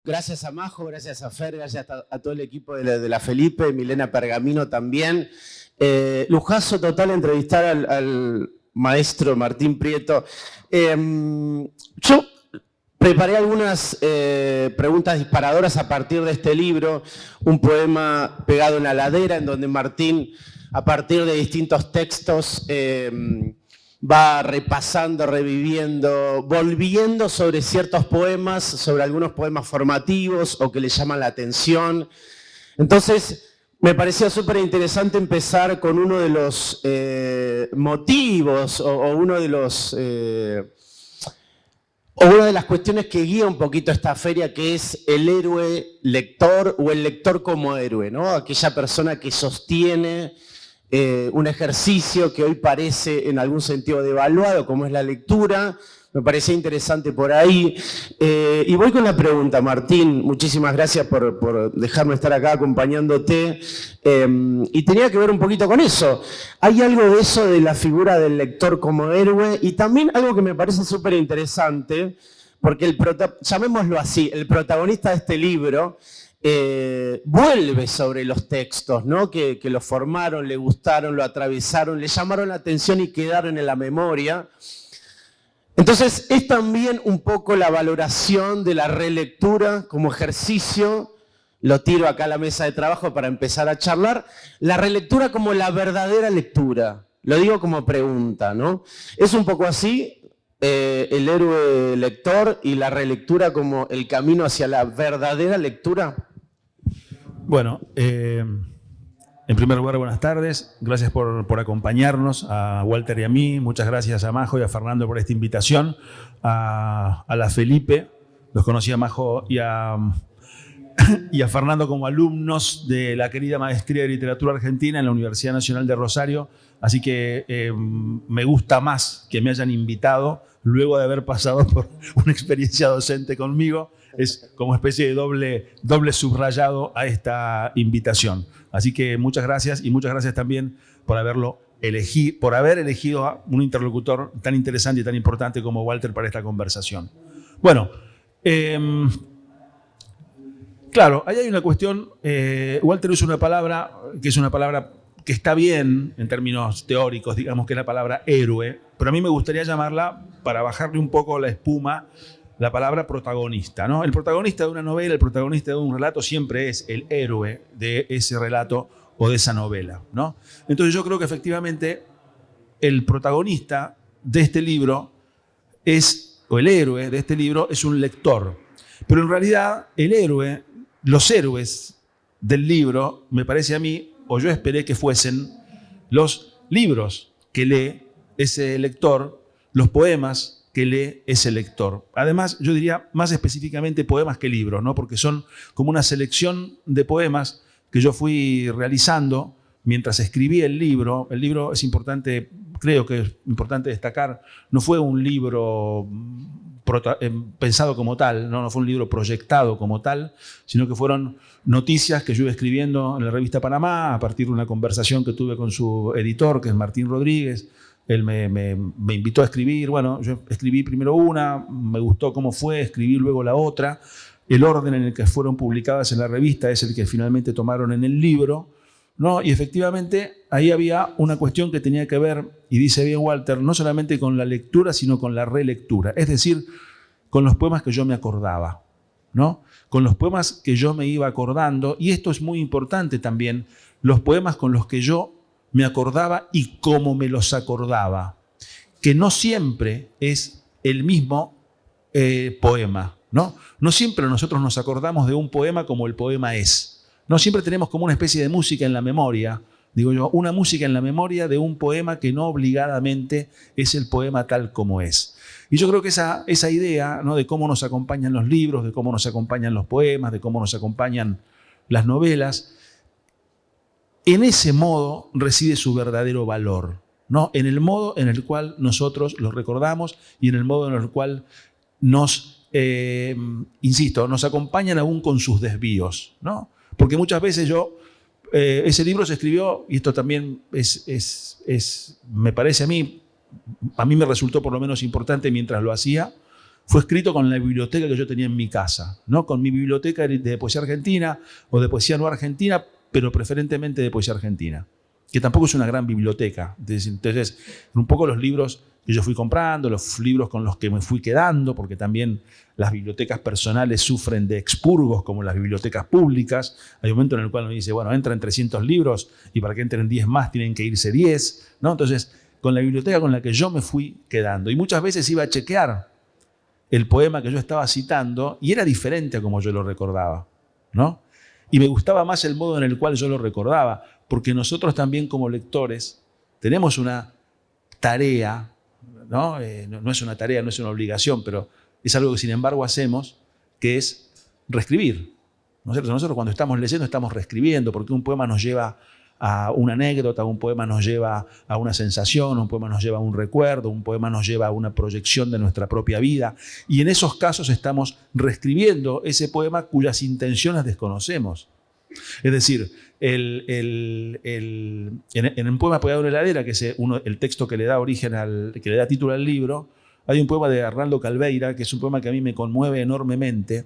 Gracias a Majo, gracias a Fer, gracias a todo el equipo de la Felipe, Milena Pergamino también. Lujazo total entrevistar al maestro Martín Prieto. Yo preparé algunas preguntas disparadoras a partir de este libro, un poema pegado en la ladera, en donde Martín, a partir de distintos textos, va repasando, reviviendo, volviendo sobre ciertos poemas, sobre algunos poemas formativos o que le llaman la atención. Entonces, me parecía súper interesante empezar con uno de los motivos o uno de los... o una de las cuestiones que guía un poquito esta feria, que es el héroe lector o el lector como héroe, ¿no? Aquella persona que sostiene un ejercicio que hoy parece en algún sentido devaluado, como es la lectura. Me parecía interesante por ahí. Y voy con la pregunta, Martín. Muchísimas gracias por dejarme estar acá acompañándote. Y tenía que ver un poquito con eso. Hay algo de eso de la figura del lector como héroe y también algo que me parece súper interesante, porque llamémoslo así, el protagonista de este libro vuelve sobre los textos, ¿no? que lo formaron, le gustaron, lo atravesaron, le llamaron la atención y quedaron en la memoria. Entonces, es también un poco la valoración de la relectura como ejercicio. Lo tiro acá a la mesa de trabajo para empezar a charlar. La relectura como la verdadera lectura. Lo digo como pregunta, ¿no? ¿Es un poco así el héroe lector y la relectura como el camino hacia la verdadera lectura? Bueno, en primer lugar, buenas tardes. Gracias por acompañarnos, a Walter y a mí. Muchas gracias a Majo y a Fernando por esta invitación. A la Felipe, los conocí a Majo y a Fernando como alumnos de la querida Maestría de Literatura Argentina en la Universidad Nacional de Rosario. Así que me gusta más que me hayan invitado luego de haber pasado por una experiencia docente conmigo. Es como especie de doble subrayado a esta invitación. Así que muchas gracias y muchas gracias también por haber elegido a un interlocutor tan interesante y tan importante como Walter para esta conversación. Bueno, claro, ahí hay una cuestión. Walter usa una palabra que está bien en términos teóricos, digamos que es la palabra héroe, pero a mí me gustaría llamarla, para bajarle un poco la espuma, la palabra protagonista, ¿no? El protagonista de una novela, el protagonista de un relato siempre es el héroe de ese relato o de esa novela, ¿no? Entonces yo creo que efectivamente el protagonista de este libro o el héroe de este libro es un lector. Pero en realidad los héroes del libro, me parece a mí, o yo esperé que fuesen los libros que lee ese lector, los poemas que lee ese lector. Además, yo diría más específicamente poemas que libros, ¿no? Porque son como una selección de poemas que yo fui realizando mientras escribí el libro. El libro es importante, creo que es importante destacar, no fue un libro pensado como tal, no fue un libro proyectado como tal, sino que fueron noticias que yo iba escribiendo en la revista Panamá a partir de una conversación que tuve con su editor, que es Martín Rodríguez. Él me invitó a escribir. Bueno, yo escribí primero una, me gustó cómo fue, escribí luego la otra. El orden en el que fueron publicadas en la revista es el que finalmente tomaron en el libro, ¿no? Y efectivamente ahí había una cuestión que tenía que ver, y dice bien Walter, no solamente con la lectura, sino con la relectura. Es decir, con los poemas que yo me acordaba, ¿no? Con los poemas que yo me iba acordando, y esto es muy importante también, los poemas con los que yo me acordaba y cómo me los acordaba, que no siempre es el mismo poema, ¿no? No siempre nosotros nos acordamos de un poema como el poema es. No siempre tenemos como una especie de música en la memoria, digo yo, una música en la memoria de un poema que no obligadamente es el poema tal como es. Y yo creo que esa idea, ¿no?, de cómo nos acompañan los libros, de cómo nos acompañan los poemas, de cómo nos acompañan las novelas, en ese modo reside su verdadero valor, ¿no? En el modo en el cual nosotros los recordamos y en el modo en el cual nos acompañan aún con sus desvíos, ¿no? Porque muchas veces ese libro se escribió, y esto también me parece a mí me resultó por lo menos importante mientras lo hacía, fue escrito con la biblioteca que yo tenía en mi casa, ¿no? Con mi biblioteca de poesía argentina o de poesía no argentina, pero preferentemente de poesía argentina, que tampoco es una gran biblioteca. Entonces, un poco los libros que yo fui comprando, los libros con los que me fui quedando, porque también las bibliotecas personales sufren de expurgos como las bibliotecas públicas. Hay un momento en el cual uno dice, bueno, entran 300 libros y para que entren 10 más tienen que irse 10, ¿no? Entonces, con la biblioteca con la que yo me fui quedando. Y muchas veces iba a chequear el poema que yo estaba citando y era diferente a como yo lo recordaba, ¿no? Y me gustaba más el modo en el cual yo lo recordaba, porque nosotros también como lectores tenemos una tarea, ¿no? No es una tarea, no es una obligación, pero es algo que sin embargo hacemos, que es reescribir. Nosotros cuando estamos leyendo estamos reescribiendo, porque un poema nos lleva a una anécdota, un poema nos lleva a una sensación, un poema nos lleva a un recuerdo, un poema nos lleva a una proyección de nuestra propia vida. Y en esos casos estamos reescribiendo ese poema cuyas intenciones desconocemos. Es decir, en un poema Apoyado en la heladera, que es el texto que le da origen que le da título al libro, hay un poema de Arnaldo Calveira, que es un poema que a mí me conmueve enormemente,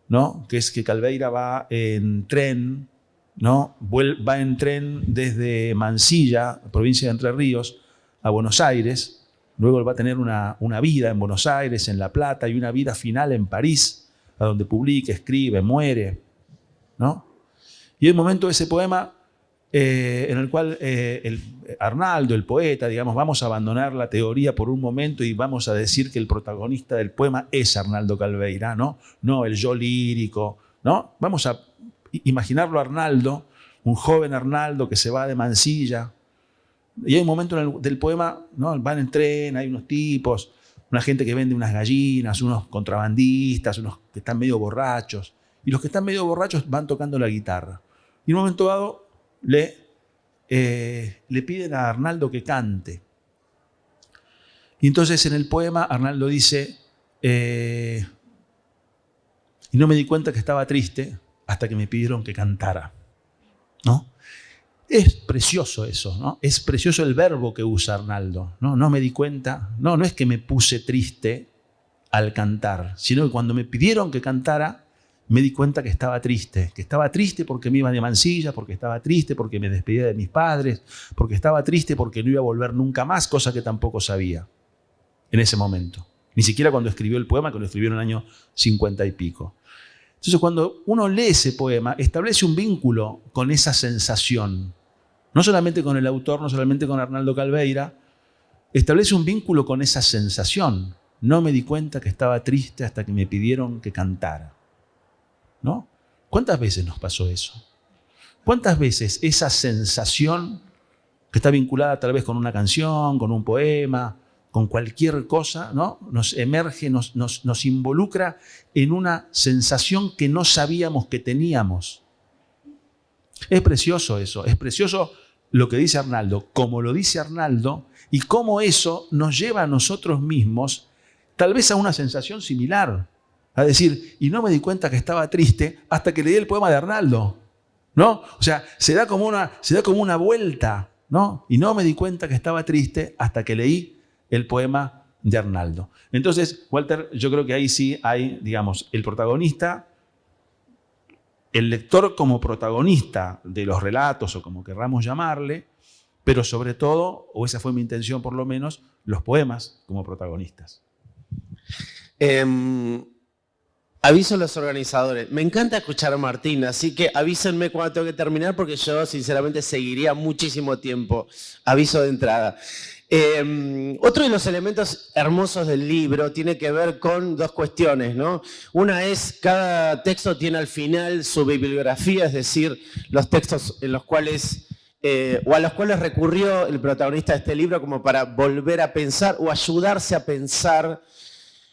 ¿no? Que es que Calveira va en tren, ¿no? Va en tren desde Mansilla, provincia de Entre Ríos, a Buenos Aires. Luego él va a tener una vida en Buenos Aires, en La Plata, y una vida final en París, a donde publica, escribe, muere, ¿no? Y hay un momento de ese poema en el cual Arnaldo, el poeta, digamos, vamos a abandonar la teoría por un momento y vamos a decir que el protagonista del poema es Arnaldo Calveira, ¿no? No el yo lírico, ¿no? Vamos a imaginarlo a Arnaldo, un joven Arnaldo que se va de Mansilla. Y hay un momento del poema, ¿no? Van en tren, hay unos tipos, una gente que vende unas gallinas, unos contrabandistas, unos que están medio borrachos. Y los que están medio borrachos van tocando la guitarra. Y en un momento dado le piden a Arnaldo que cante. Y entonces en el poema Arnaldo dice, y no me di cuenta que estaba triste hasta que me pidieron que cantara, ¿no? Es precioso eso, ¿no? Es precioso el verbo que usa Arnaldo, ¿no? No me di cuenta, no es que me puse triste al cantar, sino que cuando me pidieron que cantara, me di cuenta que estaba triste porque me iba de Mansilla, porque estaba triste porque me despedía de mis padres, porque estaba triste porque no iba a volver nunca más, cosa que tampoco sabía en ese momento. Ni siquiera cuando escribió el poema, que lo escribió en el año 50 y pico. Entonces, cuando uno lee ese poema, establece un vínculo con esa sensación. No solamente con el autor, no solamente con Arnaldo Calveira, establece un vínculo con esa sensación. No me di cuenta que estaba triste hasta que me pidieron que cantara, ¿no? ¿Cuántas veces nos pasó eso? ¿Cuántas veces esa sensación que está vinculada tal vez con una canción, con un poema, con cualquier cosa, ¿no? Nos emerge, nos involucra en una sensación que no sabíamos que teníamos? Es precioso eso, es precioso lo que dice Arnaldo, como lo dice Arnaldo, y cómo eso nos lleva a nosotros mismos tal vez a una sensación similar. A decir, y no me di cuenta que estaba triste hasta que leí el poema de Arnaldo, ¿no? O sea, se da como una vuelta, ¿no? Y no me di cuenta que estaba triste hasta que leí el poema de Arnaldo. Entonces, Walter, yo creo que ahí sí hay, digamos, el protagonista, el lector como protagonista de los relatos, o como querramos llamarle, pero sobre todo, o esa fue mi intención por lo menos, los poemas como protagonistas. Aviso a los organizadores. Me encanta escuchar a Martín, así que avísenme cuando tengo que terminar porque yo sinceramente seguiría muchísimo tiempo. Aviso de entrada. Otro de los elementos hermosos del libro tiene que ver con dos cuestiones, ¿no? Una es, cada texto tiene al final su bibliografía, es decir, los textos en los cuales, o a los cuales recurrió el protagonista de este libro como para volver a pensar o ayudarse a pensar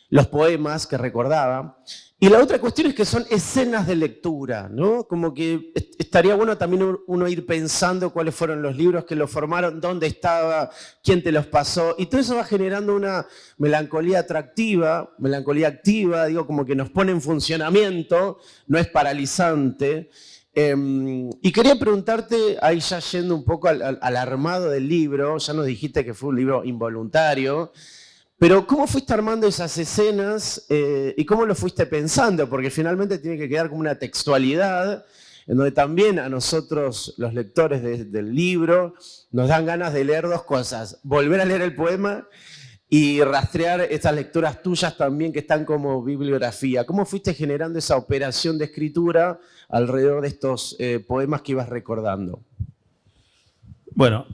los poemas que recordaba. Y la otra cuestión es que son escenas de lectura, ¿no? Como que estaría bueno también uno ir pensando cuáles fueron los libros que lo formaron, dónde estaba, quién te los pasó, y todo eso va generando una melancolía atractiva, melancolía activa, digo, como que nos pone en funcionamiento, no es paralizante. Y quería preguntarte, ahí ya yendo un poco al armado del libro, ya nos dijiste que fue un libro involuntario, Pero ¿cómo fuiste armando esas escenas y cómo lo fuiste pensando? Porque finalmente tiene que quedar como una textualidad en donde también a nosotros, los lectores del libro, nos dan ganas de leer dos cosas. Volver a leer el poema y rastrear estas lecturas tuyas también que están como bibliografía. ¿Cómo fuiste generando esa operación de escritura alrededor de estos poemas que ibas recordando? Bueno,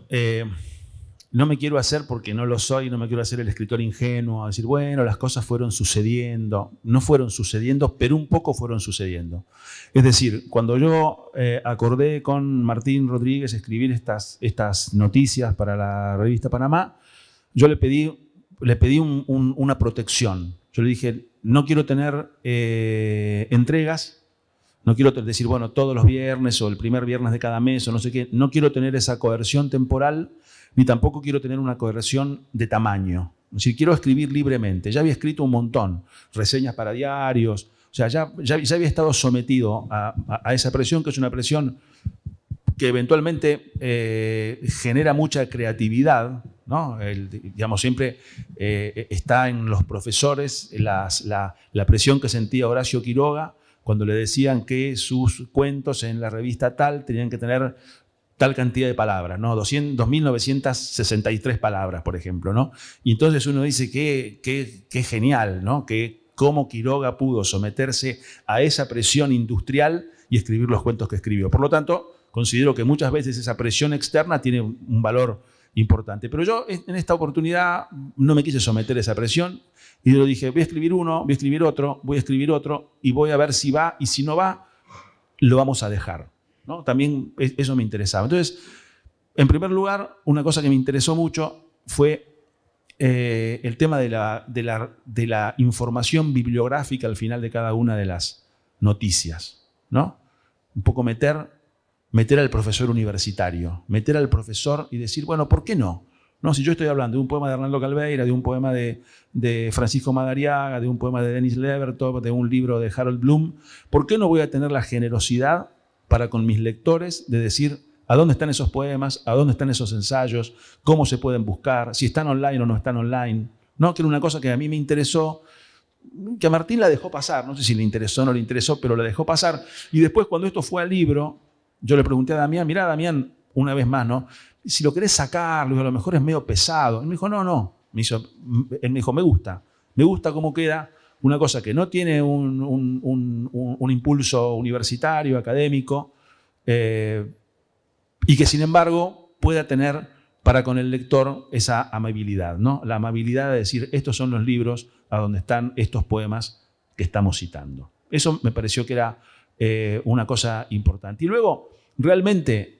no me quiero hacer, porque no lo soy, no me quiero hacer el escritor ingenuo, a decir, bueno, las cosas fueron sucediendo. No fueron sucediendo, pero un poco fueron sucediendo. Es decir, cuando yo acordé con Martín Rodríguez escribir estas noticias para la revista Panamá, yo le pedí una protección. Yo le dije, no quiero tener entregas, no quiero decir, bueno, todos los viernes o el primer viernes de cada mes o no sé qué. No quiero tener esa coerción temporal, ni tampoco quiero tener una coerción de tamaño. Es decir, quiero escribir libremente. Ya había escrito un montón, reseñas para diarios, o sea, ya había estado sometido a esa presión, que es una presión que eventualmente genera mucha creatividad, ¿no? Digamos, siempre está en los profesores la presión que sentía Horacio Quiroga cuando le decían que sus cuentos en la revista tal tenían que tener tal cantidad de palabras, ¿no? 2.963 palabras, por ejemplo, ¿no? Y entonces uno dice qué genial, ¿no? Que cómo Quiroga pudo someterse a esa presión industrial y escribir los cuentos que escribió. Por lo tanto, considero que muchas veces esa presión externa tiene un valor importante. Pero yo en esta oportunidad no me quise someter a esa presión y yo dije, voy a escribir uno, voy a escribir otro, voy a escribir otro y voy a ver si va, y si no va, lo vamos a dejar, ¿no? También eso me interesaba. Entonces, en primer lugar, una cosa que me interesó mucho fue el tema de la información bibliográfica al final de cada una de las noticias, ¿no? Un poco meter al profesor universitario, meter al profesor y decir, bueno, ¿por qué no? No, si yo estoy hablando de un poema de Arnaldo Calveira, de un poema de Francisco Madariaga, de un poema de Denis Levertov, de un libro de Harold Bloom, ¿por qué no voy a tener la generosidad para con mis lectores de decir a dónde están esos poemas, a dónde están esos ensayos, cómo se pueden buscar, si están online o no están online? ¿No? Que era una cosa que a mí me interesó, que a Martín la dejó pasar, no sé si le interesó o no le interesó, pero la dejó pasar. Y después, cuando esto fue al libro, yo le pregunté a Damián, mirá, Damián, una vez más, ¿no? Si lo querés sacar, a lo mejor es medio pesado. Él me dijo, no. Él me dijo, me gusta cómo queda, una cosa que no tiene un impulso universitario, académico, y que sin embargo pueda tener para con el lector esa amabilidad, ¿no? La amabilidad de decir, estos son los libros a donde están estos poemas que estamos citando. Eso me pareció que era una cosa importante. Y luego, realmente,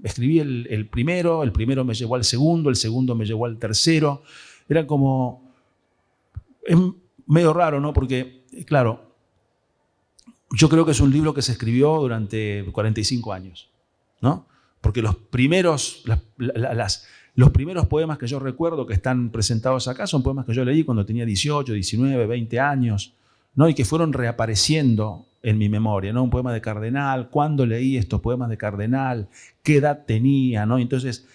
escribí el primero me llevó al segundo, el segundo me llevó al tercero. Era como... Es medio raro, ¿no? Porque, claro, yo creo que es un libro que se escribió durante 45 años, ¿no? Porque los primeros poemas que yo recuerdo que están presentados acá son poemas que yo leí cuando tenía 18, 19, 20 años, ¿no? Y que fueron reapareciendo en mi memoria, ¿no? Un poema de Cardenal, ¿cuándo leí estos poemas de Cardenal? ¿Qué edad tenía? ¿No? Entonces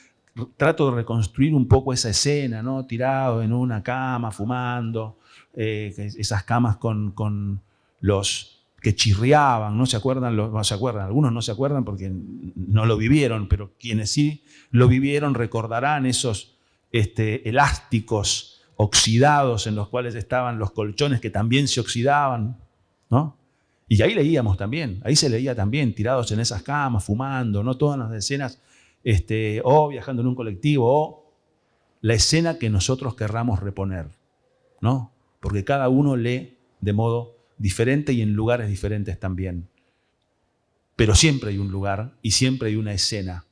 trato de reconstruir un poco esa escena, ¿no? Tirado en una cama, fumando, esas camas con los que chirriaban, ¿no se acuerdan? No se acuerdan, algunos no se acuerdan porque no lo vivieron, pero quienes sí lo vivieron recordarán esos elásticos oxidados en los cuales estaban los colchones que también se oxidaban, ¿no? Y ahí leíamos también, ahí se leía también, tirados en esas camas, fumando, ¿no? Todas las escenas, o viajando en un colectivo, o la escena que nosotros querramos reponer, ¿no? Porque cada uno lee de modo diferente y en lugares diferentes también. Pero siempre hay un lugar y siempre hay una escena.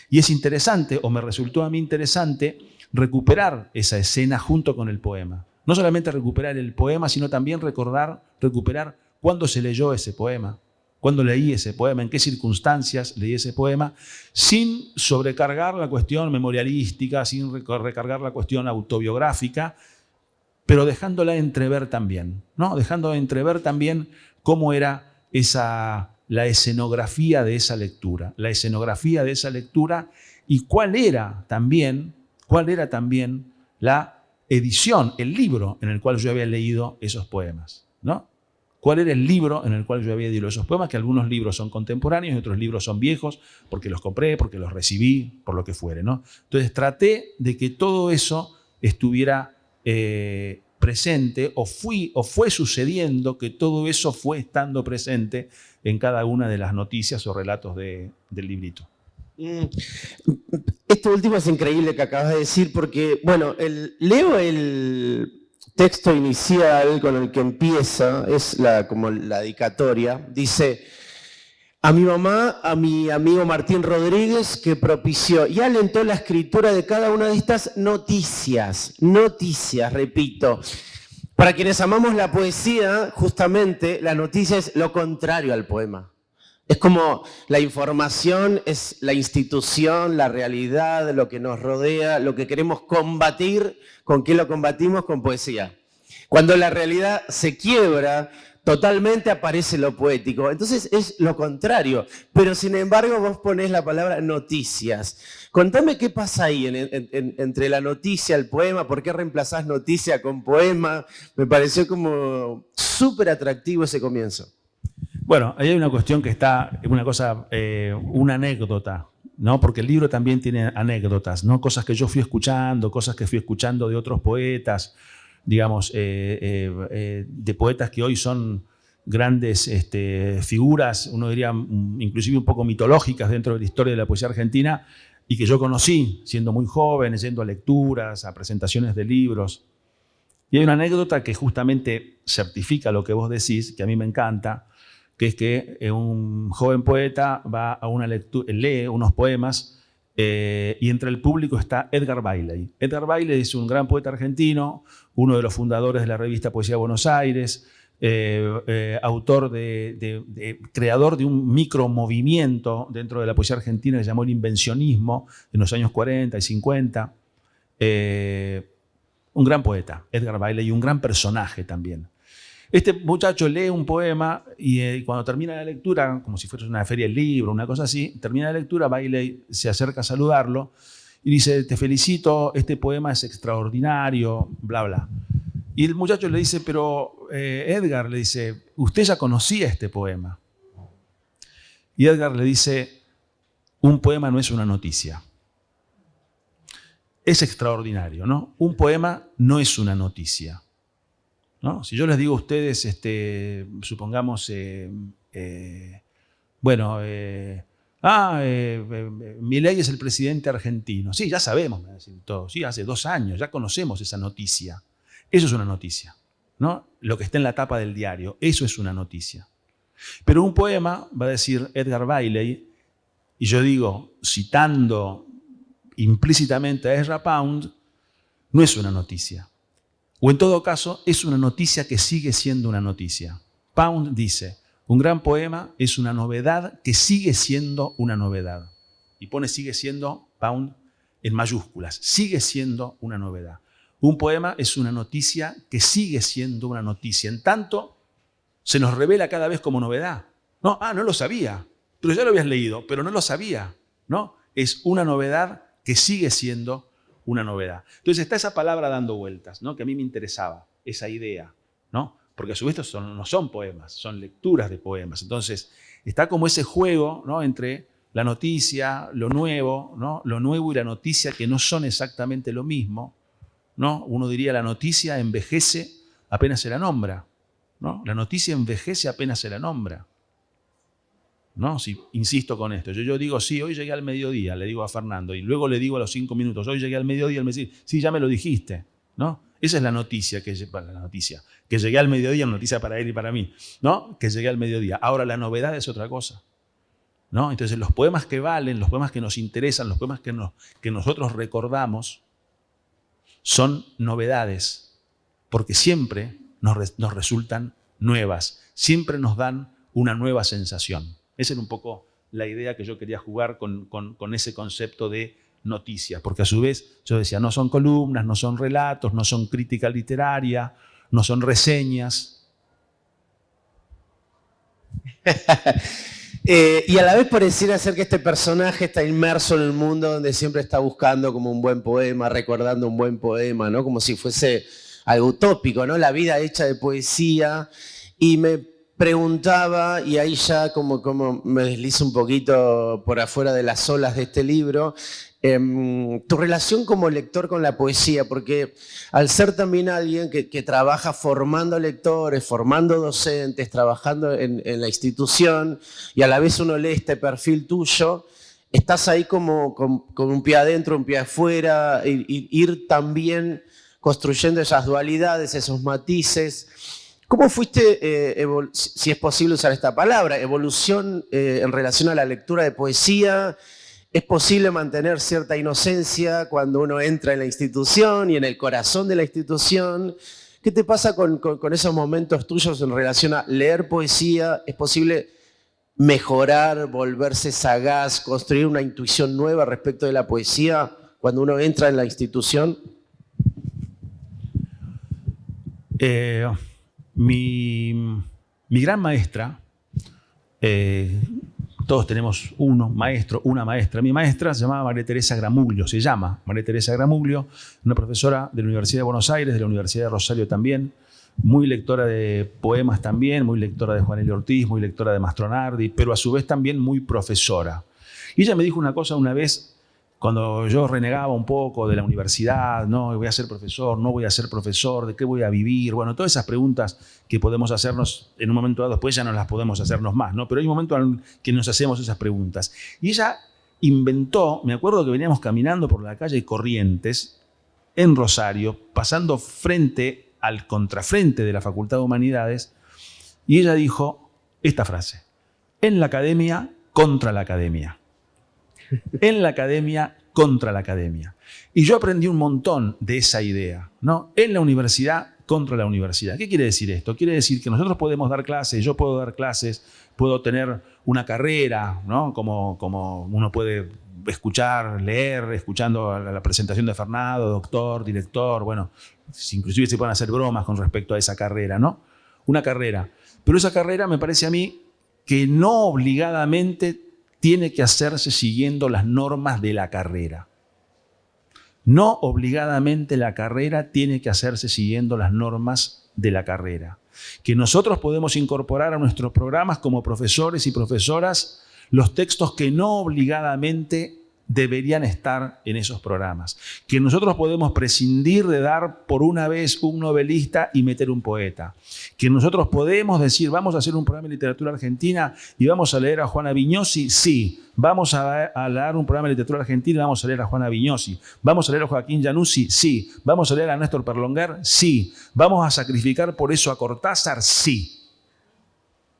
Y es interesante, o me resultó a mí interesante, recuperar esa escena junto con el poema. No solamente recuperar el poema, sino también recuperar cuándo se leyó ese poema, cuándo leí ese poema, en qué circunstancias leí ese poema, sin sobrecargar la cuestión memorialística, sin recargar la cuestión autobiográfica, pero dejándola entrever también, ¿no? Dejando entrever también cómo era la escenografía de esa lectura, y cuál era también la edición, el libro en el cual yo había leído esos poemas, ¿no? ¿Cuál era el libro en el cual yo había leído esos poemas? Que algunos libros son contemporáneos y otros libros son viejos, porque los compré, porque los recibí, por lo que fuere, ¿no? Entonces traté de que todo eso estuviera presente, o fue sucediendo que todo eso fue estando presente en cada una de las noticias o relatos del librito. Esto último es increíble que acabas de decir, porque, bueno, leo el texto inicial con el que empieza, es como la dedicatoria, dice: a mi mamá, a mi amigo Martín Rodríguez, que propició y alentó la escritura de cada una de estas noticias, repito. Para quienes amamos la poesía, justamente, la noticia es lo contrario al poema. Es como la información, es la institución, la realidad, lo que nos rodea, lo que queremos combatir. ¿Con qué lo combatimos? Con poesía. Cuando la realidad se quiebra, totalmente aparece lo poético. Entonces es lo contrario. Pero sin embargo vos ponés la palabra noticias. Contame qué pasa ahí entre la noticia, el poema. ¿Por qué reemplazás noticia con poema? Me pareció como súper atractivo ese comienzo. Bueno, ahí hay una cuestión que está, una anécdota, ¿no? Porque el libro también tiene anécdotas, ¿no? Cosas que yo fui escuchando, cosas que fui escuchando de otros poetas, digamos, de poetas que hoy son grandes figuras, uno diría inclusive un poco mitológicas dentro de la historia de la poesía argentina, y que yo conocí siendo muy joven, yendo a lecturas, a presentaciones de libros. Y hay una anécdota que justamente certifica lo que vos decís, que a mí me encanta, que es que un joven poeta va a una lectura, lee unos poemas, y entre el público está Edgar Bailey. Edgar Bailey es un gran poeta argentino, uno de los fundadores de la revista Poesía Buenos Aires, autor creador de un micromovimiento dentro de la poesía argentina que se llamó el invencionismo en los años 40 y 50. Un gran poeta, Edgar Bailey, y un gran personaje también. Este muchacho lee un poema y cuando termina la lectura, como si fuera una feria del libro, una cosa así, termina la lectura, Bailey se acerca a saludarlo y dice: te felicito, este poema es extraordinario, bla, bla. Y el muchacho le dice: pero Edgar, le dice, usted ya conocía este poema. Y Edgar le dice: un poema no es una noticia. Es extraordinario, ¿no? Un poema no es una noticia, ¿no? Si yo les digo a ustedes, supongamos, Milei es el presidente argentino. Sí, ya sabemos, me dicen todos. Sí, hace 2 años, ya conocemos esa noticia. Eso es una noticia, ¿no? Lo que está en la tapa del diario, eso es una noticia. Pero un poema, va a decir Edgar Bailey, y yo digo, citando implícitamente a Ezra Pound, no es una noticia. O en todo caso, es una noticia que sigue siendo una noticia. Pound dice: un gran poema es una novedad que sigue siendo una novedad. Y pone sigue siendo, Pound, en mayúsculas. Sigue siendo una novedad. Un poema es una noticia que sigue siendo una noticia. En tanto, se nos revela cada vez como novedad. No, no lo sabía, pero ya lo habías leído, pero no lo sabía, ¿no? Es una novedad que sigue siendo una novedad. Entonces está esa palabra dando vueltas, ¿no? Que a mí me interesaba, esa idea, ¿no? Porque a su vez no son poemas, son lecturas de poemas. Entonces está como ese juego, ¿no? Entre la noticia, lo nuevo, ¿no? Lo nuevo y la noticia, que no son exactamente lo mismo, ¿no? Uno diría: la noticia envejece apenas se la nombra, ¿no? La noticia envejece apenas se la nombra, ¿no? Si insisto con esto, yo digo: sí, hoy llegué al mediodía, le digo a Fernando, y luego le digo a los 5 minutos: hoy llegué al mediodía, él me dice: sí, ya me lo dijiste, ¿no? Esa es la noticia, que llegué al mediodía, noticia para él y para mí, ¿no? Que llegué al mediodía. Ahora la novedad es otra cosa, ¿no? Entonces los poemas que valen, los poemas que nos interesan, los poemas que nosotros recordamos, son novedades, porque siempre nos resultan nuevas, siempre nos dan una nueva sensación. Esa era un poco la idea que yo quería jugar con ese concepto de noticias, porque a su vez yo decía: no son columnas, no son relatos, no son crítica literaria, no son reseñas. Y a la vez pareciera ser que este personaje está inmerso en el mundo donde siempre está buscando como un buen poema, recordando un buen poema, ¿no? Como si fuese algo utópico, ¿no? La vida hecha de poesía. Y me preguntaba, y ahí ya como me deslizo un poquito por afuera de las olas de este libro, tu relación como lector con la poesía, porque al ser también alguien que trabaja formando lectores, formando docentes, trabajando en la institución, y a la vez uno lee este perfil tuyo, estás ahí como con un pie adentro, un pie afuera, ir también construyendo esas dualidades, esos matices. ¿Cómo fuiste, si es posible usar esta palabra, evolución en relación a la lectura de poesía? ¿Es posible mantener cierta inocencia cuando uno entra en la institución y en el corazón de la institución? ¿Qué te pasa con esos momentos tuyos en relación a leer poesía? ¿Es posible mejorar, volverse sagaz, construir una intuición nueva respecto de la poesía cuando uno entra en la institución? Mi gran maestra, todos tenemos uno maestro, una maestra. Mi maestra se llamaba María Teresa Gramuglio, se llama María Teresa Gramuglio, una profesora de la Universidad de Buenos Aires, de la Universidad de Rosario también, muy lectora de poemas también, muy lectora de Juan L. Ortiz, muy lectora de Mastronardi, pero a su vez también muy profesora. Y ella me dijo una cosa una vez, cuando yo renegaba un poco de la universidad, no voy a ser profesor, no voy a ser profesor, ¿de qué voy a vivir? Bueno, todas esas preguntas que podemos hacernos en un momento dado, después ya no las podemos hacernos más, ¿no? Pero hay un momento en que nos hacemos esas preguntas. Y ella inventó, me acuerdo que veníamos caminando por la calle Corrientes, en Rosario, pasando frente al contrafrente de la Facultad de Humanidades, y ella dijo esta frase: en la academia, contra la academia. En la academia, contra la academia. Y yo aprendí un montón de esa idea, ¿no? En la universidad, contra la universidad. ¿Qué quiere decir esto? Quiere decir que nosotros podemos dar clases, yo puedo dar clases, puedo tener una carrera, ¿no? Como uno puede escuchar, leer, escuchando la presentación de Fernando, doctor, director, bueno, inclusive se pueden hacer bromas con respecto a esa carrera, ¿no? Una carrera. Pero esa carrera me parece a mí que no obligadamente tiene que hacerse siguiendo las normas de la carrera. No obligadamente la carrera tiene que hacerse siguiendo las normas de la carrera. Que nosotros podemos incorporar a nuestros programas como profesores y profesoras los textos que no obligadamente deberían estar en esos programas. Que nosotros podemos prescindir de dar por una vez un novelista y meter un poeta. Que nosotros podemos decir, vamos a hacer un programa de literatura argentina y vamos a leer a Juana Vignosi. Sí, vamos a leer un programa de literatura argentina y vamos a leer a Juana Vignosi. Vamos a leer a Joaquín Januzzi. Sí. Vamos a leer a Néstor Perlonguer. Sí. Vamos a sacrificar por eso a Cortázar. Sí.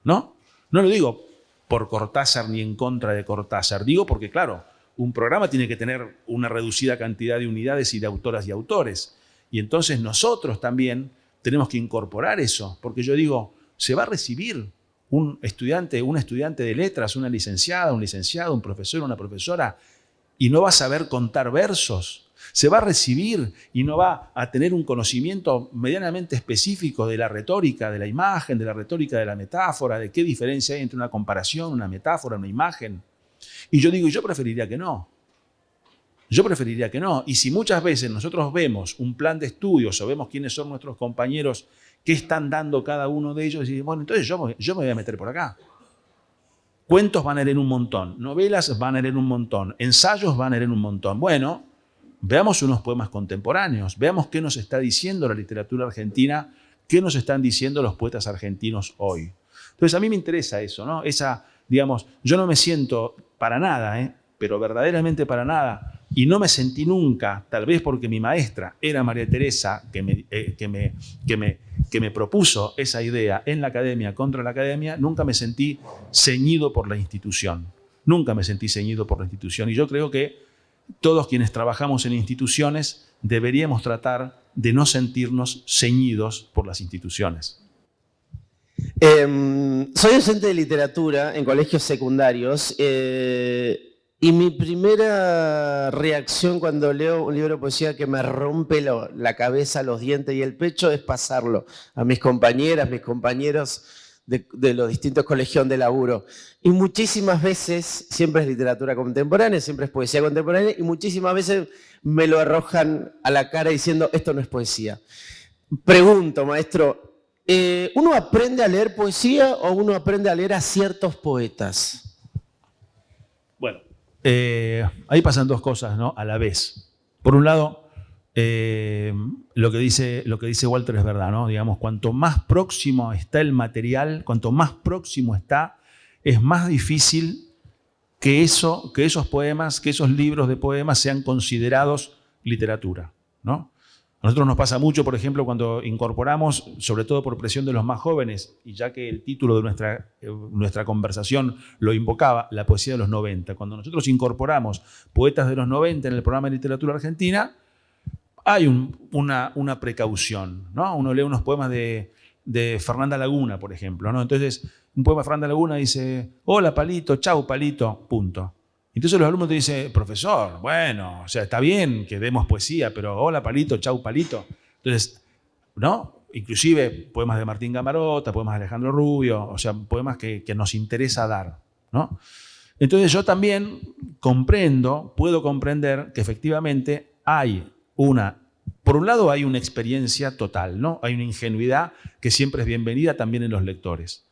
¿No? No lo digo por Cortázar ni en contra de Cortázar. Digo porque, claro, un programa tiene que tener una reducida cantidad de unidades y de autoras y autores. Y entonces nosotros también tenemos que incorporar eso, porque yo digo, se va a recibir un estudiante de letras, una licenciada, un licenciado, un profesor, una profesora, y no va a saber contar versos. Se va a recibir y no va a tener un conocimiento medianamente específico de la retórica de la imagen, de la retórica de la metáfora, de qué diferencia hay entre una comparación, una metáfora, una imagen. Y yo digo, yo preferiría que no. Yo preferiría que no. Y si muchas veces nosotros vemos un plan de estudios o vemos quiénes son nuestros compañeros, qué están dando cada uno de ellos, y bueno, entonces yo me voy a meter por acá. Cuentos van a leer un montón, novelas van a leer un montón, ensayos van a leer un montón. Bueno, veamos unos poemas contemporáneos, veamos qué nos está diciendo la literatura argentina, qué nos están diciendo los poetas argentinos hoy. Entonces a mí me interesa eso, ¿no? Digamos, yo no me siento para nada, pero verdaderamente para nada, y no me sentí nunca, tal vez porque mi maestra era María Teresa, que me propuso esa idea en la academia, contra la academia, nunca me sentí ceñido por la institución. Nunca me sentí ceñido por la institución. Y yo creo que todos quienes trabajamos en instituciones deberíamos tratar de no sentirnos ceñidos por las instituciones. Soy docente de literatura en colegios secundarios y mi primera reacción cuando leo un libro de poesía que me rompe la cabeza, los dientes y el pecho es pasarlo a mis compañeras, mis compañeros de los distintos colegios donde laburo. Y muchísimas veces, siempre es literatura contemporánea, siempre es poesía contemporánea, y muchísimas veces me lo arrojan a la cara diciendo, esto no es poesía. Pregunto, maestro, ¿uno aprende a leer poesía o uno aprende a leer a ciertos poetas? Bueno, ahí pasan dos cosas, ¿no? A la vez. Por un lado, lo que dice Walter es verdad, ¿no? Digamos, cuanto más próximo está el material, cuanto más próximo está, es más difícil que esos poemas, que esos libros de poemas sean considerados literatura, ¿no? A nosotros nos pasa mucho, por ejemplo, cuando incorporamos, sobre todo por presión de los más jóvenes, y ya que el título de nuestra conversación lo invocaba, la poesía de los 90. Cuando nosotros incorporamos poetas de los 90 en el programa de literatura argentina, hay una precaución, ¿no? Uno lee unos poemas de Fernanda Laguna, por ejemplo, ¿no? Entonces, un poema de Fernanda Laguna dice, hola Palito, chau Palito, punto. Entonces los alumnos te dicen, profesor, bueno, o sea, está bien que demos poesía, pero hola Palito, chau Palito. Entonces, ¿no? Inclusive poemas de Martín Gamarota, poemas de Alejandro Rubio, o sea, poemas que nos interesa dar, ¿no? Entonces yo también puedo comprender que efectivamente por un lado hay una experiencia total, ¿no? Hay una ingenuidad que siempre es bienvenida también en los lectores,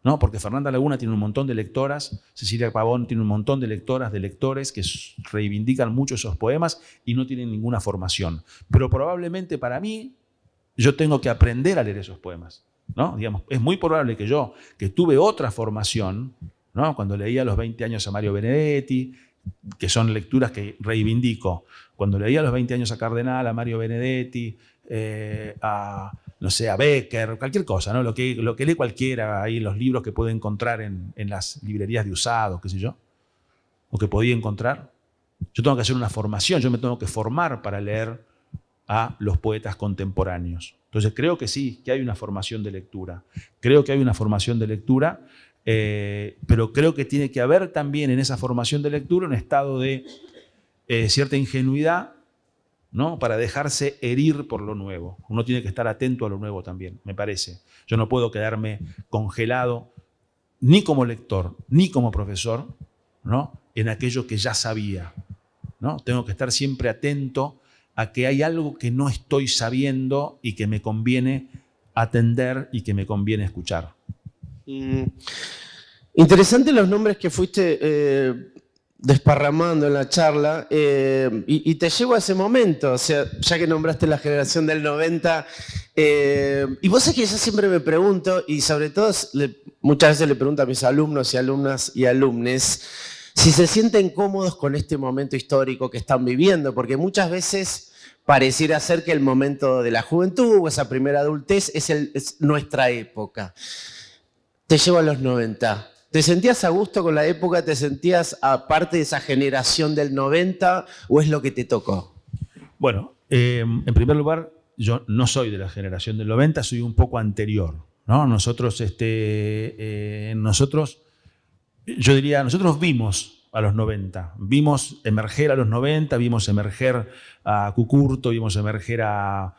¿no? Porque Fernanda Laguna tiene un montón de lectoras, Cecilia Pavón tiene un montón de lectoras, de lectores que reivindican mucho esos poemas y no tienen ninguna formación. Pero probablemente para mí, yo tengo que aprender a leer esos poemas, ¿no? Digamos, es muy probable que yo, que tuve otra formación, ¿no? Cuando leía a los 20 años a Mario Benedetti, que son lecturas que reivindico. Cuando leía a los 20 años a Cardenal, a Mario Benedetti, a Becker, cualquier cosa, ¿no? Lo que lee cualquiera, ahí los libros que puede encontrar en las librerías de usados, qué sé yo, o que podía encontrar. Yo tengo que hacer una formación, yo me tengo que formar para leer a los poetas contemporáneos. Entonces creo que sí, que hay una formación de lectura. Pero creo que tiene que haber también en esa formación de lectura un estado de cierta ingenuidad, ¿no? Para dejarse herir por lo nuevo. Uno tiene que estar atento a lo nuevo también, me parece. Yo no puedo quedarme congelado ni como lector, ni como profesor, ¿no? En aquello que ya sabía, ¿no? Tengo que estar siempre atento a que hay algo que no estoy sabiendo y que me conviene atender y que me conviene escuchar. Interesante los nombres que fuiste desparramando en la charla y te llevo a ese momento, o sea, ya que nombraste la generación del 90, y vos sabés que yo siempre me pregunto, y sobre todo muchas veces le pregunto a mis alumnos y alumnas y alumnes, si se sienten cómodos con este momento histórico que están viviendo, porque muchas veces pareciera ser que el momento de la juventud o esa primera adultez es nuestra época. Te llevo a los 90. ¿Te sentías a gusto con la época? ¿Te sentías aparte de esa generación del 90 o es lo que te tocó? Bueno, en primer lugar, yo no soy de la generación del 90, soy un poco anterior, ¿no? Nosotros vimos a los 90, vimos emerger a los 90, vimos emerger a Cucurto, vimos emerger a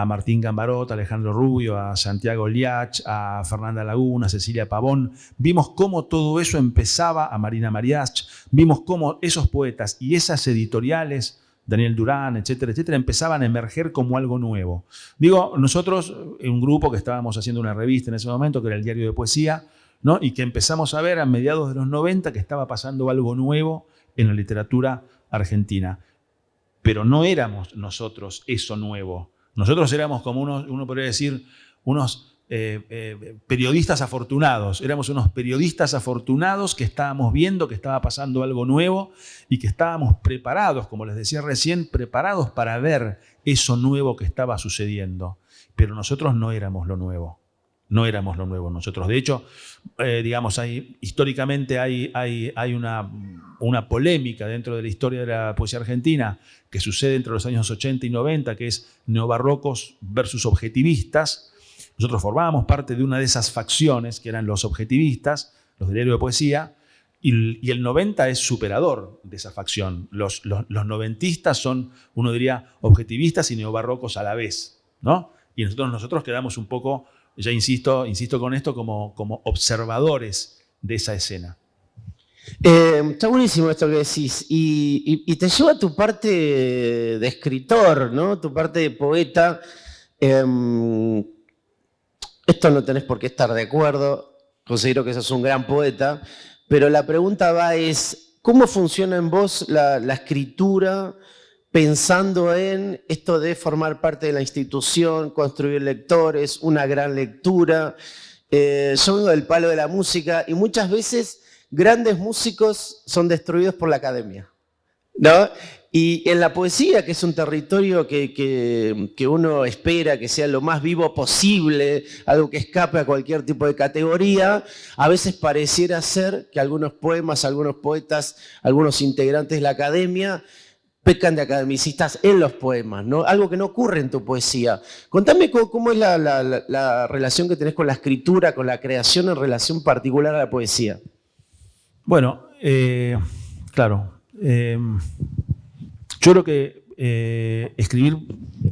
Martín Gambarot, a Alejandro Rubio, a Santiago Liach, a Fernanda Laguna, a Cecilia Pavón. Vimos cómo todo eso empezaba, a Marina Mariach, vimos cómo esos poetas y esas editoriales, Daniel Durán, etcétera, etcétera, empezaban a emerger como algo nuevo. Digo, nosotros, un grupo que estábamos haciendo una revista en ese momento, que era el Diario de Poesía, ¿no? Y que empezamos a ver a mediados de los 90 que estaba pasando algo nuevo en la literatura argentina. Pero no éramos nosotros eso nuevo. Nosotros éramos como uno podría decir, unos periodistas afortunados. Éramos unos periodistas afortunados que estábamos viendo que estaba pasando algo nuevo y que estábamos preparados, como les decía recién, preparados para ver eso nuevo que estaba sucediendo. Pero nosotros no éramos lo nuevo. No éramos lo nuevo nosotros. De hecho, digamos, históricamente hay una polémica dentro de la historia de la poesía argentina que sucede entre los años 80 y 90, que es neobarrocos versus objetivistas. Nosotros formábamos parte de una de esas facciones, que eran los objetivistas, los del Diario de Poesía, y el 90 es superador de esa facción. Los noventistas son, uno diría, objetivistas y neobarrocos a la vez, ¿no? Y nosotros quedamos un poco ya insisto con esto como observadores de esa escena. Está buenísimo esto que decís. Y te lleva a tu parte de escritor, ¿no? Tu parte de poeta. Esto no tenés por qué estar de acuerdo. Considero que sos un gran poeta. Pero la pregunta es, ¿cómo funciona en vos la escritura pensando en esto de formar parte de la institución, construir lectores, una gran lectura? Yo vengo del palo de la música y muchas veces grandes músicos son destruidos por la academia, ¿no? Y en la poesía, que es un territorio que uno espera que sea lo más vivo posible, algo que escape a cualquier tipo de categoría, a veces pareciera ser que algunos poemas, algunos poetas, algunos integrantes de la academia pecan de academicistas en los poemas, ¿no? Algo que no ocurre en tu poesía. Contame cómo es la relación que tenés con la escritura, con la creación en relación particular a la poesía. Bueno, claro. Yo creo que escribir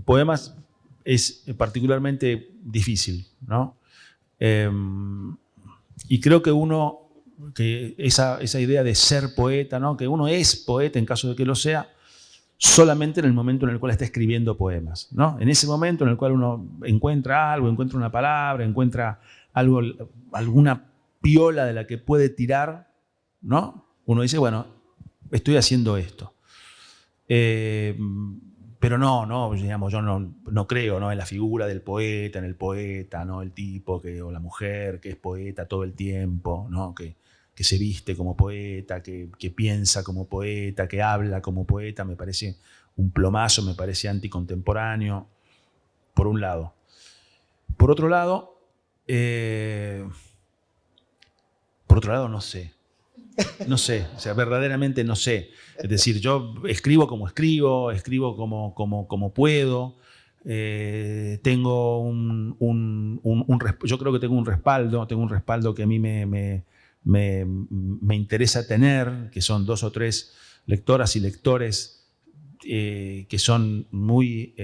poemas es particularmente difícil, ¿no? Y creo que esa idea de ser poeta, ¿no? Que uno es poeta en caso de que lo sea, solamente en el momento en el cual está escribiendo poemas, ¿no? En ese momento en el cual uno encuentra algo, encuentra una palabra, encuentra algo, alguna piola de la que puede tirar, ¿no? Uno dice, bueno, estoy haciendo esto. Pero digamos, yo no creo, ¿no?, en la figura del poeta, en el poeta, ¿no?, el tipo o la mujer que es poeta todo el tiempo, ¿no?, que se viste como poeta, que piensa como poeta, que habla como poeta. Me parece un plomazo, me parece anticontemporáneo, por un lado. Por otro lado, no sé. No sé, o sea, verdaderamente no sé. Es decir, yo escribo como puedo. Tengo yo creo que tengo un respaldo que a mí me interesa tener, que son 2 o 3 lectoras y lectores que son muy,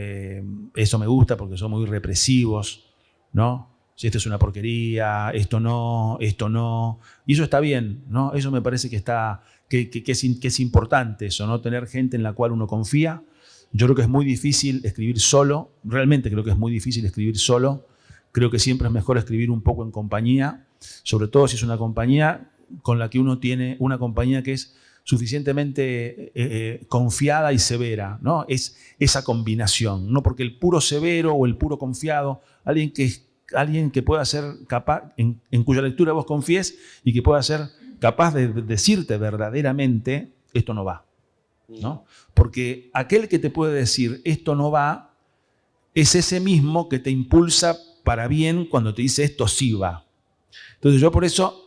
eso me gusta porque son muy represivos, ¿no? Si esto es una porquería, esto no. Y eso está bien, ¿no? Eso me parece que es importante eso, ¿no? Tener gente en la cual uno confía. Yo creo que es muy difícil escribir solo, realmente creo que es muy difícil escribir solo. Creo que siempre es mejor escribir un poco en compañía, sobre todo si es una compañía con la que uno tiene, una compañía que es suficientemente confiada y severa, ¿no? Es esa combinación, no porque el puro severo o el puro confiado, alguien que pueda ser capaz, en cuya lectura vos confíes y que pueda ser capaz de decirte verdaderamente esto no va, ¿no? Porque aquel que te puede decir esto no va es ese mismo que te impulsa para bien cuando te dice esto sí va. Entonces yo por eso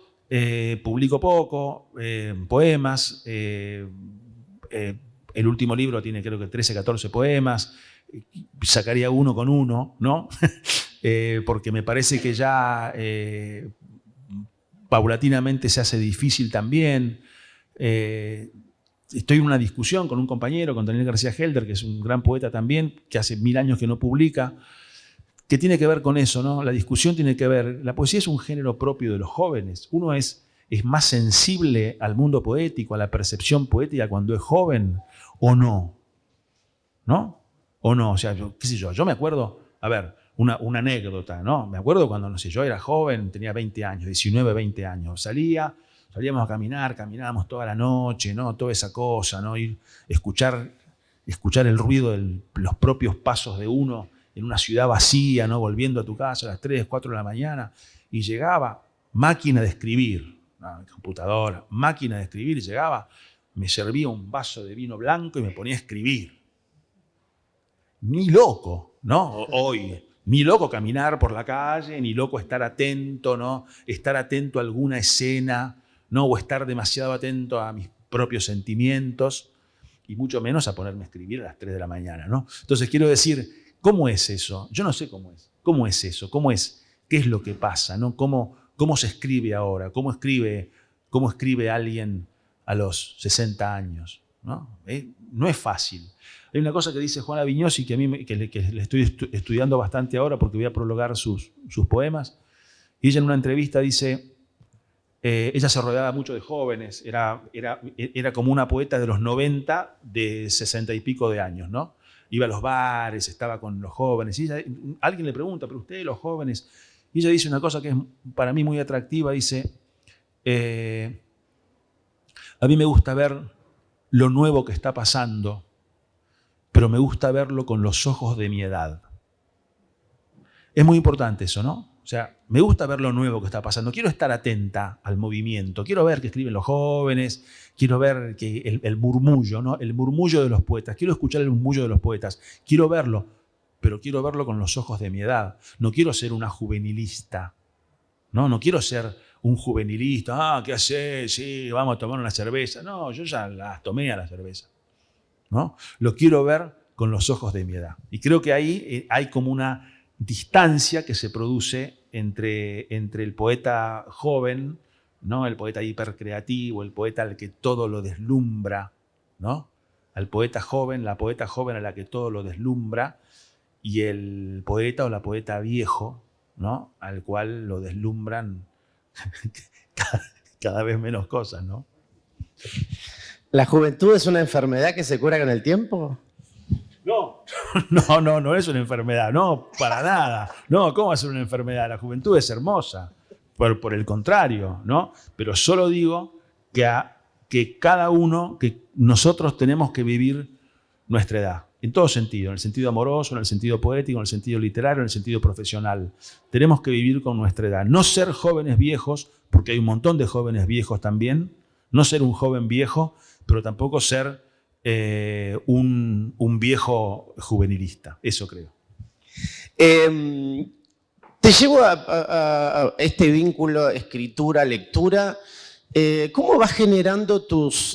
publico poco, poemas, el último libro tiene creo que 13, 14 poemas, sacaría uno con uno, ¿no? Porque me parece que ya paulatinamente se hace difícil también. Estoy en una discusión con un compañero, con Daniel García Helder, que es un gran poeta también, que hace 1000 años que no publica, que tiene que ver con eso, ¿no? La discusión tiene que ver, la poesía es un género propio de los jóvenes. Uno es más sensible al mundo poético, a la percepción poética cuando es joven, ¿o no? ¿No? ¿O no? O sea, qué sé yo me acuerdo, a ver, una anécdota, ¿no? Me acuerdo cuando, no sé, yo era joven, tenía 20 años, 19, 20 años. Salíamos a caminar, caminábamos toda la noche, ¿no? Toda esa cosa, ¿no? Escuchar el ruido de los propios pasos de uno en una ciudad vacía, ¿no? Volviendo a tu casa a las 3, 4 de la mañana, y llegaba, máquina de escribir, computadora, máquina de escribir, y llegaba, me servía un vaso de vino blanco y me ponía a escribir. Ni loco, ¿no? Hoy, ni loco caminar por la calle, ni loco estar atento, ¿no? Estar atento a alguna escena, ¿no? O estar demasiado atento a mis propios sentimientos, y mucho menos a ponerme a escribir a las 3 de la mañana, ¿no? Entonces quiero decir, ¿cómo es eso? Yo no sé cómo es. ¿Cómo es eso? ¿Qué es lo que pasa, ¿no? ¿Cómo se escribe ahora? ¿Cómo escribe alguien a los 60 años? ¿No? no es fácil. Hay una cosa que dice Juana Vignosi que a mí que le estoy estudiando bastante ahora porque voy a prologar sus poemas. Y ella en una entrevista dice, ella se rodeaba mucho de jóvenes, era como una poeta de los 90, de 60 y pico de años, ¿no? Iba a los bares, estaba con los jóvenes. Y alguien le pregunta, ¿pero ustedes los jóvenes? Y ella dice una cosa que es para mí muy atractiva, dice, a mí me gusta ver lo nuevo que está pasando, pero me gusta verlo con los ojos de mi edad. Es muy importante eso, ¿no? O sea, me gusta ver lo nuevo que está pasando. Quiero estar atenta al movimiento. Quiero ver qué escriben los jóvenes. Quiero ver el murmullo, ¿no? El murmullo de los poetas. Quiero escuchar el murmullo de los poetas. Quiero verlo, pero quiero verlo con los ojos de mi edad. No quiero ser una juvenilista. No quiero ser un juvenilista. ¿Qué haces? Sí, vamos a tomar una cerveza. No, yo ya las tomé a la cerveza, ¿no? Lo quiero ver con los ojos de mi edad. Y creo que ahí hay como una distancia que se produce entre el poeta joven, ¿no? El poeta hipercreativo, el poeta al que todo lo deslumbra, ¿no? Al poeta joven, la poeta joven a la que todo lo deslumbra, y el poeta o la poeta viejo, ¿no? Al cual lo deslumbran cada vez menos cosas, ¿no? ¿La juventud es una enfermedad que se cura con el tiempo? No es una enfermedad, no, para nada. No, ¿cómo va a ser una enfermedad? La juventud es hermosa, por el contrario, ¿no? Pero solo digo que cada uno, que nosotros tenemos que vivir nuestra edad, en todo sentido, en el sentido amoroso, en el sentido poético, en el sentido literario, en el sentido profesional. Tenemos que vivir con nuestra edad. No ser jóvenes viejos, porque hay un montón de jóvenes viejos también. No ser un joven viejo, pero tampoco ser un viejo juvenilista. Eso creo. Te llevo a este vínculo escritura-lectura. ¿Cómo vas generando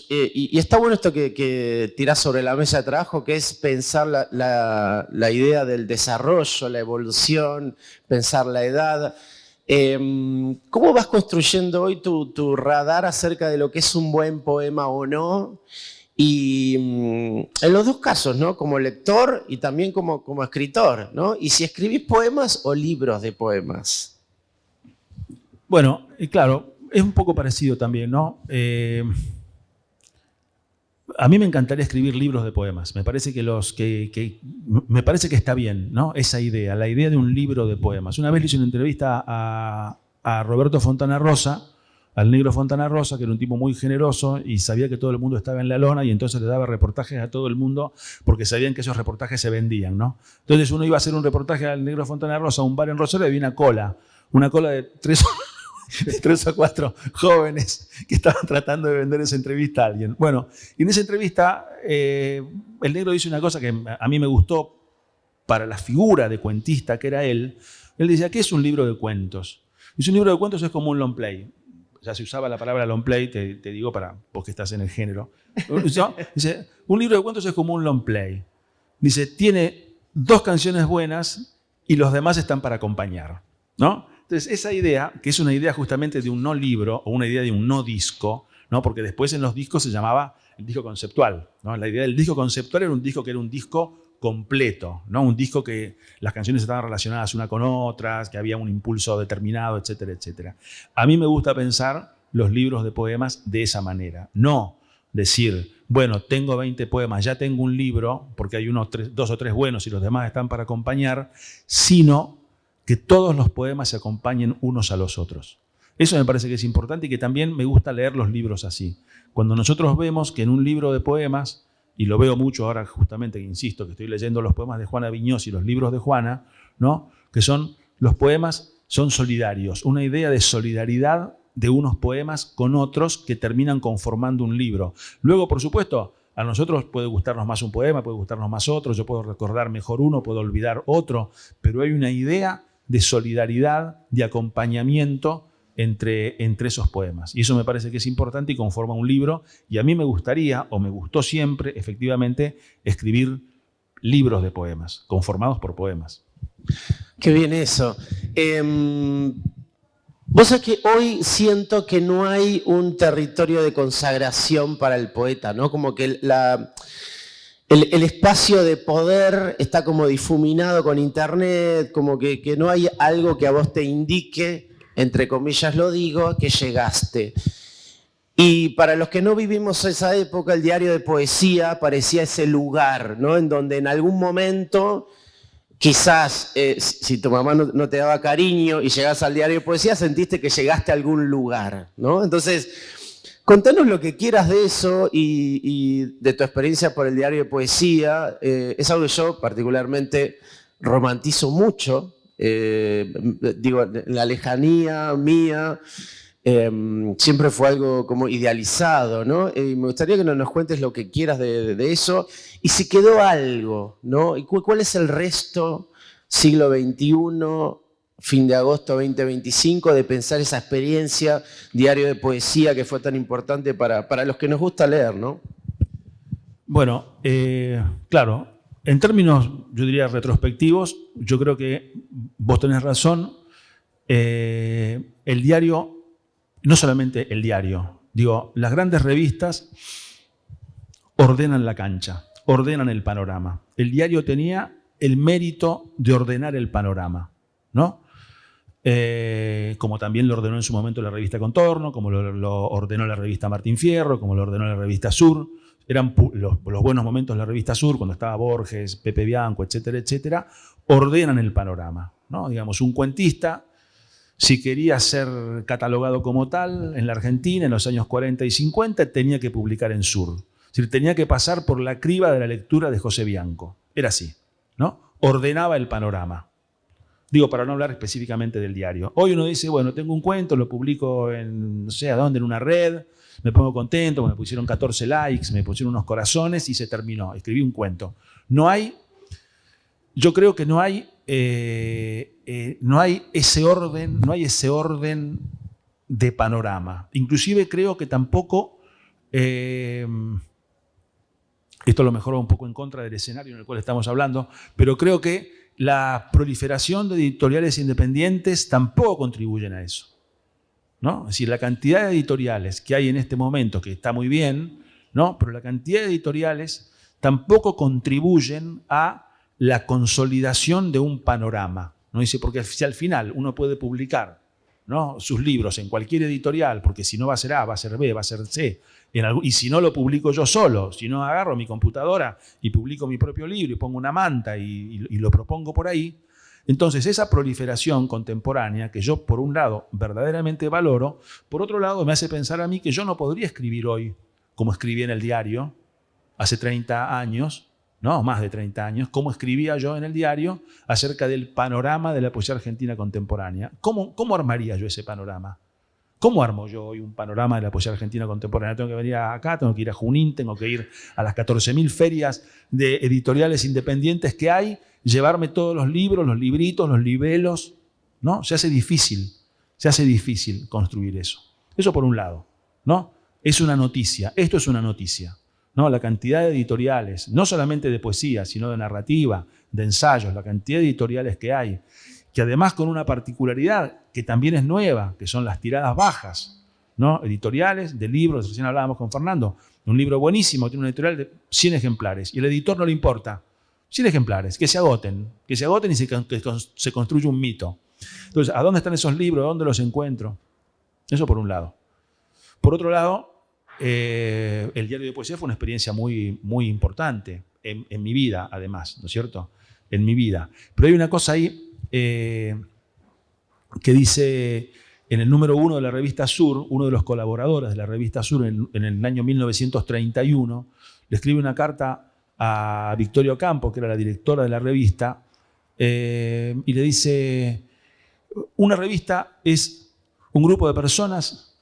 y está bueno esto que tirás sobre la mesa de trabajo, que es pensar la idea del desarrollo, la evolución, pensar la edad. ¿Cómo vas construyendo hoy tu radar acerca de lo que es un buen poema o no? Y en los dos casos, ¿no? Como lector y también como escritor, ¿no? Y si escribís poemas o libros de poemas. Bueno, claro, es un poco parecido también, ¿no? A mí me encantaría escribir libros de poemas. Me parece me parece que está bien, ¿no? Esa idea, la idea de un libro de poemas. Una vez le hice una entrevista a Roberto Fontana Rosa, al negro Fontana Rosa, que era un tipo muy generoso y sabía que todo el mundo estaba en la lona, y entonces le daba reportajes a todo el mundo porque sabían que esos reportajes se vendían, ¿no? Entonces uno iba a hacer un reportaje al negro Fontana Rosa a un bar en Rosario y había una cola de 3 o 4 jóvenes que estaban tratando de vender esa entrevista a alguien. Bueno, y en esa entrevista el negro dice una cosa que a mí me gustó para la figura de cuentista que era él. Él decía, ¿qué es un libro de cuentos? Dice, un libro de cuentos es como un long play. Ya se usaba la palabra long play, te digo vos que estás en el género. Dice, un libro de cuentos es como un long play. Dice, tiene 2 canciones buenas y los demás están para acompañar, ¿no? Entonces, esa idea, que es una idea justamente de un no libro o una idea de un no disco, ¿no? Porque después en los discos se llamaba el disco conceptual, ¿no? La idea del disco conceptual era un disco que era un disco completo, ¿no? Un disco que las canciones estaban relacionadas una con otras, que había un impulso determinado, etcétera, etcétera. A mí me gusta pensar los libros de poemas de esa manera. No decir, bueno, tengo 20 poemas, ya tengo un libro, porque hay 2 o 3 buenos y los demás están para acompañar, sino que todos los poemas se acompañen unos a los otros. Eso me parece que es importante y que también me gusta leer los libros así. Cuando nosotros vemos que en un libro de poemas, y lo veo mucho ahora justamente, insisto, que estoy leyendo los poemas de Juana Vignosi y los libros de Juana, ¿no? Que los poemas son solidarios, una idea de solidaridad de unos poemas con otros que terminan conformando un libro. Luego, por supuesto, a nosotros puede gustarnos más un poema, puede gustarnos más otro, yo puedo recordar mejor uno, puedo olvidar otro, pero hay una idea de solidaridad, de acompañamiento entre esos poemas. Y eso me parece que es importante y conforma un libro. Y a mí me gustaría, o me gustó siempre, efectivamente, escribir libros de poemas, conformados por poemas. Qué bien eso. Vos sabés que hoy siento que no hay un territorio de consagración para el poeta, ¿no? Como que el espacio de poder está como difuminado con internet, como que no hay algo que a vos te indique, entre comillas lo digo, que llegaste. Y para los que no vivimos esa época, el diario de poesía parecía ese lugar, ¿no? En donde en algún momento, quizás, si tu mamá no te daba cariño y llegás al diario de poesía, sentiste que llegaste a algún lugar, ¿no? Entonces, contanos lo que quieras de eso y de tu experiencia por el diario de poesía. Es algo que yo particularmente romantizo mucho. Digo, la lejanía mía siempre fue algo como idealizado, ¿no? Me gustaría que nos cuentes lo que quieras de eso y si quedó algo, ¿no? ¿Y cuál es el resto, siglo XXI, fin de agosto 2025, de pensar esa experiencia, diario de poesía que fue tan importante para los que nos gusta leer, ¿no? Bueno, claro, en términos, yo diría, retrospectivos, yo creo que vos tenés razón. El diario, no solamente el diario, digo, las grandes revistas ordenan la cancha, ordenan el panorama. El diario tenía el mérito de ordenar el panorama, ¿no? Como también lo ordenó en su momento la revista Contorno, como lo ordenó la revista Martín Fierro, como lo ordenó la revista Sur. Eran los buenos momentos de la revista Sur, cuando estaba Borges, Pepe Bianco, etcétera, etcétera, ordenan el panorama, ¿no? Digamos, un cuentista, si quería ser catalogado como tal en la Argentina en los años 40 y 50, tenía que publicar en Sur. Es decir, tenía que pasar por la criba de la lectura de José Bianco. Era así, ¿no? Ordenaba el panorama. Digo, para no hablar específicamente del diario. Hoy uno dice, bueno, tengo un cuento, lo publico en no sé a dónde, en una red, me pongo contento, me pusieron 14 likes, me pusieron unos corazones y se terminó. Escribí un cuento. No hay, yo creo que no hay ese orden de panorama. Inclusive creo que tampoco, esto a lo mejor va un poco en contra del escenario en el cual estamos hablando, pero creo que la proliferación de editoriales independientes tampoco contribuyen a eso, ¿no? Es decir, la cantidad de editoriales que hay en este momento, que está muy bien, ¿no? Pero la cantidad de editoriales tampoco contribuyen a la consolidación de un panorama, ¿no? Dice, porque si al final uno puede publicar, ¿no?, sus libros en cualquier editorial, porque si no va a ser A, va a ser B, va a ser C, y si no lo publico yo solo, si no agarro mi computadora y publico mi propio libro y pongo una manta y lo propongo por ahí, entonces esa proliferación contemporánea, que yo por un lado verdaderamente valoro, por otro lado me hace pensar a mí que yo no podría escribir hoy como escribí en el diario hace 30 años, no, más de 30 años, como escribía yo en el diario acerca del panorama de la poesía argentina contemporánea. ¿Cómo armaría yo ese panorama? ¿Cómo armo yo hoy un panorama de la poesía argentina contemporánea? Tengo que venir acá, tengo que ir a Junín, tengo que ir a las 14.000 ferias de editoriales independientes que hay, llevarme todos los libros, los libritos, los libelos, ¿no? Se hace difícil construir eso. Eso por un lado, ¿no? Es una noticia, esto es una noticia, ¿no? La cantidad de editoriales, no solamente de poesía, sino de narrativa, de ensayos, la cantidad de editoriales que hay, que además con una particularidad que también es nueva, que son las tiradas bajas, ¿no? Editoriales de libros, recién hablábamos con Fernando, un libro buenísimo, tiene una editorial de 100 ejemplares, y al editor no le importa, 100 ejemplares, que se agoten y se construye un mito. Entonces, ¿a dónde están esos libros? ¿A dónde los encuentro? Eso por un lado. Por otro lado, el diario de poesía fue una experiencia muy, muy importante en mi vida, además, ¿no es cierto? En mi vida. Pero hay una cosa ahí que dice en el número 1 de la revista Sur, uno de los colaboradores de la revista Sur en el año 1931, le escribe una carta a Victoria Ocampo, que era la directora de la revista, y le dice, una revista es un grupo de personas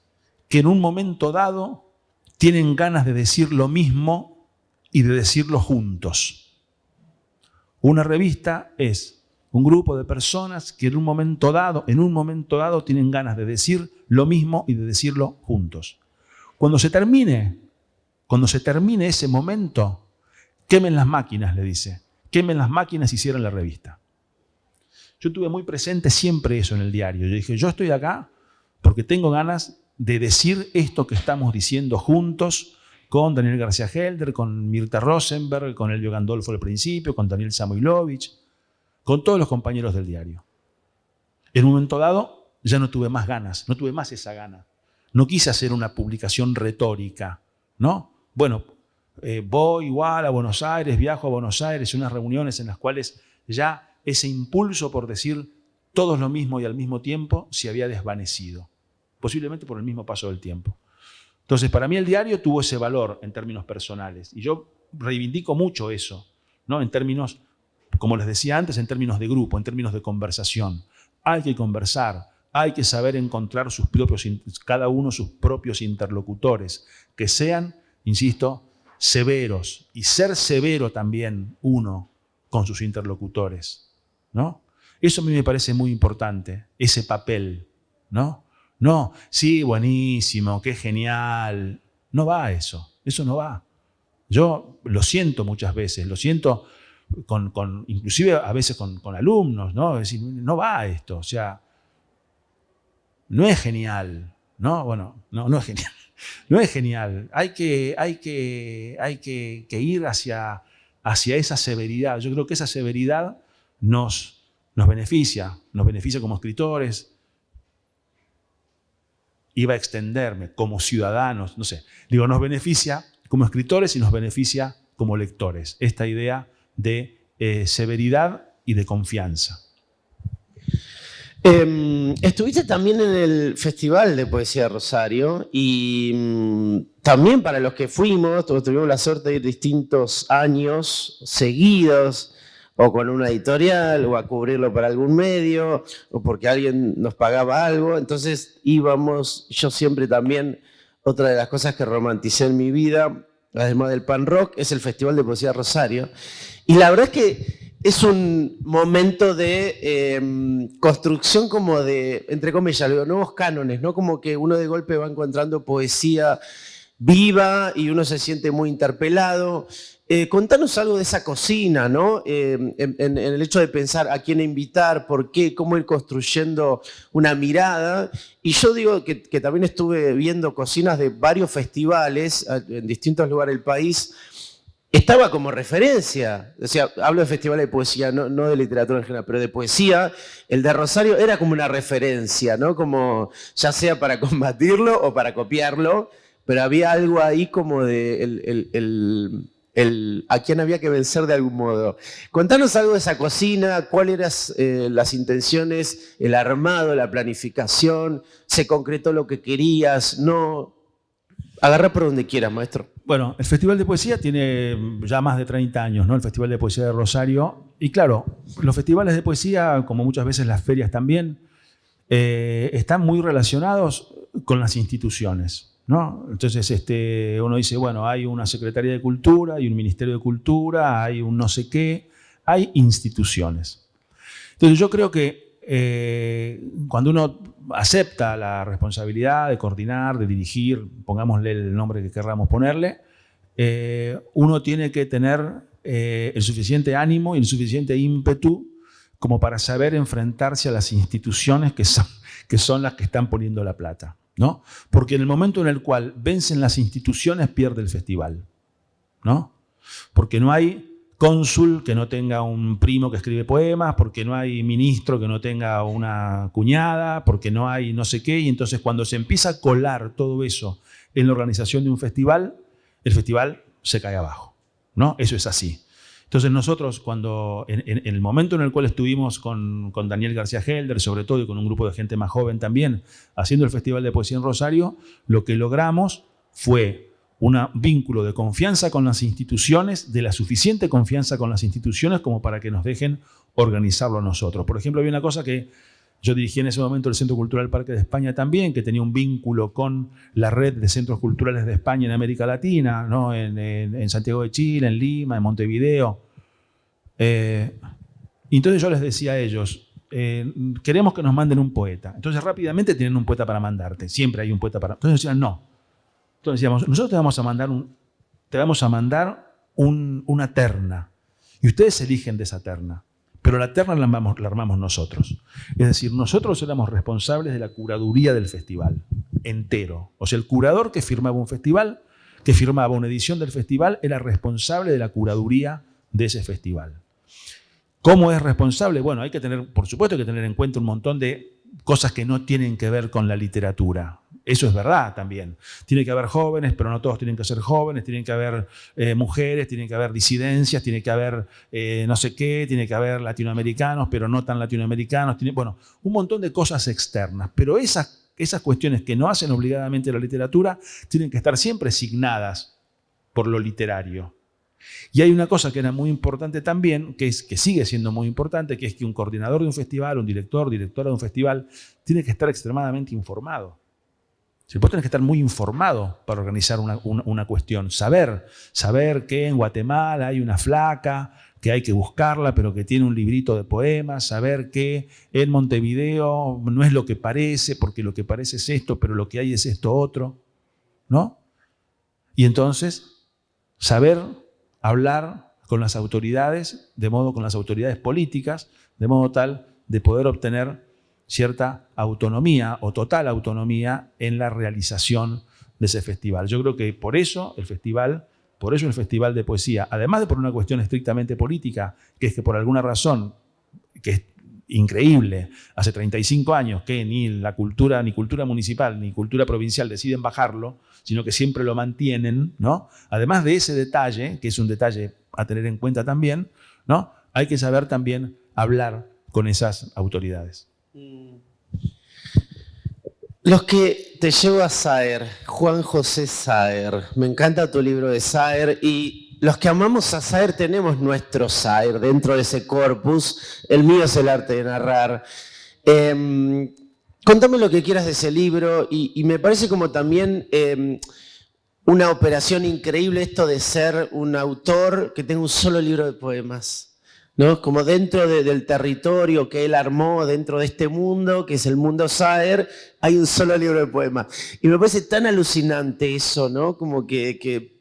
que en un momento dado tienen ganas de decir lo mismo y de decirlo juntos. Una revista es un grupo de personas que en un momento dado tienen ganas de decir lo mismo y de decirlo juntos. Cuando se termine ese momento, quemen las máquinas, le dice. Quemen las máquinas y cierren la revista. Yo tuve muy presente siempre eso en el diario. Yo dije, yo estoy acá porque tengo ganas de decir esto que estamos diciendo juntos, con Daniel García Helder, con Mirta Rosenberg, con Elvio Gandolfo al principio, con Daniel Samoilovich, con todos los compañeros del diario. En un momento dado ya no tuve más ganas, no tuve más esa gana. No quise hacer una publicación retórica, ¿no? Bueno, voy igual a Buenos Aires, viajo a Buenos Aires, unas reuniones en las cuales ya ese impulso por decir todos lo mismo y al mismo tiempo se había desvanecido, posiblemente por el mismo paso del tiempo. Entonces, para mí el diario tuvo ese valor en términos personales y yo reivindico mucho eso, ¿no? En términos, como les decía antes, en términos de grupo, en términos de conversación. Hay que conversar, hay que saber encontrar cada uno sus propios interlocutores, que sean, insisto, severos, y ser severo también uno con sus interlocutores, ¿no? Eso a mí me parece muy importante, ese papel, ¿no? No, sí, buenísimo, qué genial. No va eso no va. Yo lo siento muchas veces, lo siento inclusive a veces con alumnos, ¿no? Es decir, no va esto, o sea, no es genial, ¿no? Bueno, no es genial. No es genial. Hay que ir hacia esa severidad. Yo creo que esa severidad nos beneficia como escritores. Iba a extenderme como ciudadanos, no sé. Digo, nos beneficia como escritores y nos beneficia como lectores. Esta idea de severidad y de confianza. Estuviste también en el Festival de Poesía de Rosario y también para los que fuimos, tuvimos la suerte de ir distintos años seguidos, o con una editorial, o a cubrirlo para algún medio, o porque alguien nos pagaba algo. Entonces íbamos, yo siempre también, otra de las cosas que romanticé en mi vida, además del pan rock, es el Festival de Poesía de Rosario. Y la verdad es que es un momento de construcción como de, entre comillas, nuevos cánones, ¿no? Como que uno de golpe va encontrando poesía viva y uno se siente muy interpelado. Contanos algo de esa cocina, ¿no? En el hecho de pensar a quién invitar, por qué, cómo ir construyendo una mirada. Y yo digo que también estuve viendo cocinas de varios festivales en distintos lugares del país. Estaba como referencia, o sea, hablo de festivales de poesía, no de literatura en general, pero de poesía. El de Rosario era como una referencia, ¿no? Como ya sea para combatirlo o para copiarlo, pero había algo ahí como de a quién había que vencer de algún modo. Contanos algo de esa cocina, cuáles eran las intenciones, el armado, la planificación, se concretó lo que querías, no. Agarra por donde quieras, maestro. Bueno, el Festival de Poesía tiene ya más de 30 años, ¿no? El Festival de Poesía de Rosario. Y claro, los festivales de poesía, como muchas veces las ferias también, están muy relacionados con las instituciones, ¿no? Entonces uno dice, bueno, hay una Secretaría de Cultura, hay un Ministerio de Cultura, hay un no sé qué, hay instituciones. Entonces yo creo que cuando uno acepta la responsabilidad de coordinar, de dirigir, pongámosle el nombre que querramos ponerle, uno tiene que tener el suficiente ánimo y el suficiente ímpetu como para saber enfrentarse a las instituciones que son las que están poniendo la plata, ¿no? Porque en el momento en el cual vencen las instituciones, pierde el festival, ¿no? Porque no hay cónsul que no tenga un primo que escribe poemas, porque no hay ministro que no tenga una cuñada, porque no hay no sé qué, y entonces cuando se empieza a colar todo eso en la organización de un festival, el festival se cae abajo, ¿no? Eso es así. Entonces nosotros cuando, en el momento en el cual estuvimos con Daniel García Helder, sobre todo, y con un grupo de gente más joven también, haciendo el Festival de Poesía en Rosario, lo que logramos fue un vínculo de confianza con las instituciones, de la suficiente confianza con las instituciones como para que nos dejen organizarlo nosotros. Por ejemplo, había una cosa que yo dirigí en ese momento el Centro Cultural Parque de España también, que tenía un vínculo con la red de centros culturales de España en América Latina, ¿no? En Santiago de Chile, en Lima, en Montevideo. Y entonces yo les decía a ellos, queremos que nos manden un poeta. Entonces rápidamente tienen un poeta para mandarte, siempre hay un poeta para... Entonces decían, no. Entonces decíamos, nosotros te vamos a mandar una terna y ustedes eligen de esa terna, pero la terna la armamos nosotros. Es decir, nosotros éramos responsables de la curaduría del festival entero. O sea, el curador que firmaba un festival que firmaba una edición del festival era responsable de la curaduría de ese festival. ¿Cómo es responsable? Bueno, hay que tener, por supuesto, hay que tener en cuenta un montón de cosas que no tienen que ver con la literatura. Eso es verdad también. Tiene que haber jóvenes, pero no todos tienen que ser jóvenes, tienen que haber mujeres, tienen que haber disidencias, tiene que haber no sé qué, tiene que haber latinoamericanos, pero no tan latinoamericanos. Bueno, un montón de cosas externas. Pero esas cuestiones que no hacen obligadamente la literatura tienen que estar siempre signadas por lo literario. Y hay una cosa que era muy importante también, que sigue siendo muy importante, que es que un coordinador de un festival, un director, directora de un festival, tiene que estar extremadamente informado. Vos tenés que estar muy informado para organizar una cuestión. Saber que en Guatemala hay una flaca, que hay que buscarla, pero que tiene un librito de poemas. Saber que en Montevideo no es lo que parece, porque lo que parece es esto, pero lo que hay es esto otro, ¿no? Y entonces, saber hablar con las autoridades, con las autoridades políticas, de modo tal de poder obtener cierta autonomía o total autonomía en la realización de ese festival. Yo creo que por eso el Festival de Poesía, además de por una cuestión estrictamente política, que es que por alguna razón, que es increíble, hace 35 años que ni cultura municipal ni cultura provincial deciden bajarlo, sino que siempre lo mantienen, ¿no? Además de ese detalle, que es un detalle a tener en cuenta también, ¿no? Hay que saber también hablar con esas autoridades. Los que te llevo a Saer, Juan José Saer, me encanta tu libro de Saer, y los que amamos a Saer tenemos nuestro Saer dentro de ese corpus. El mío es el arte de narrar. Contame lo que quieras de ese libro, y me parece como también una operación increíble esto de ser un autor que tenga un solo libro de poemas, ¿no? Como dentro del territorio que él armó, dentro de este mundo, que es el mundo Saer, hay un solo libro de poemas. Y me parece tan alucinante eso, ¿no? Como que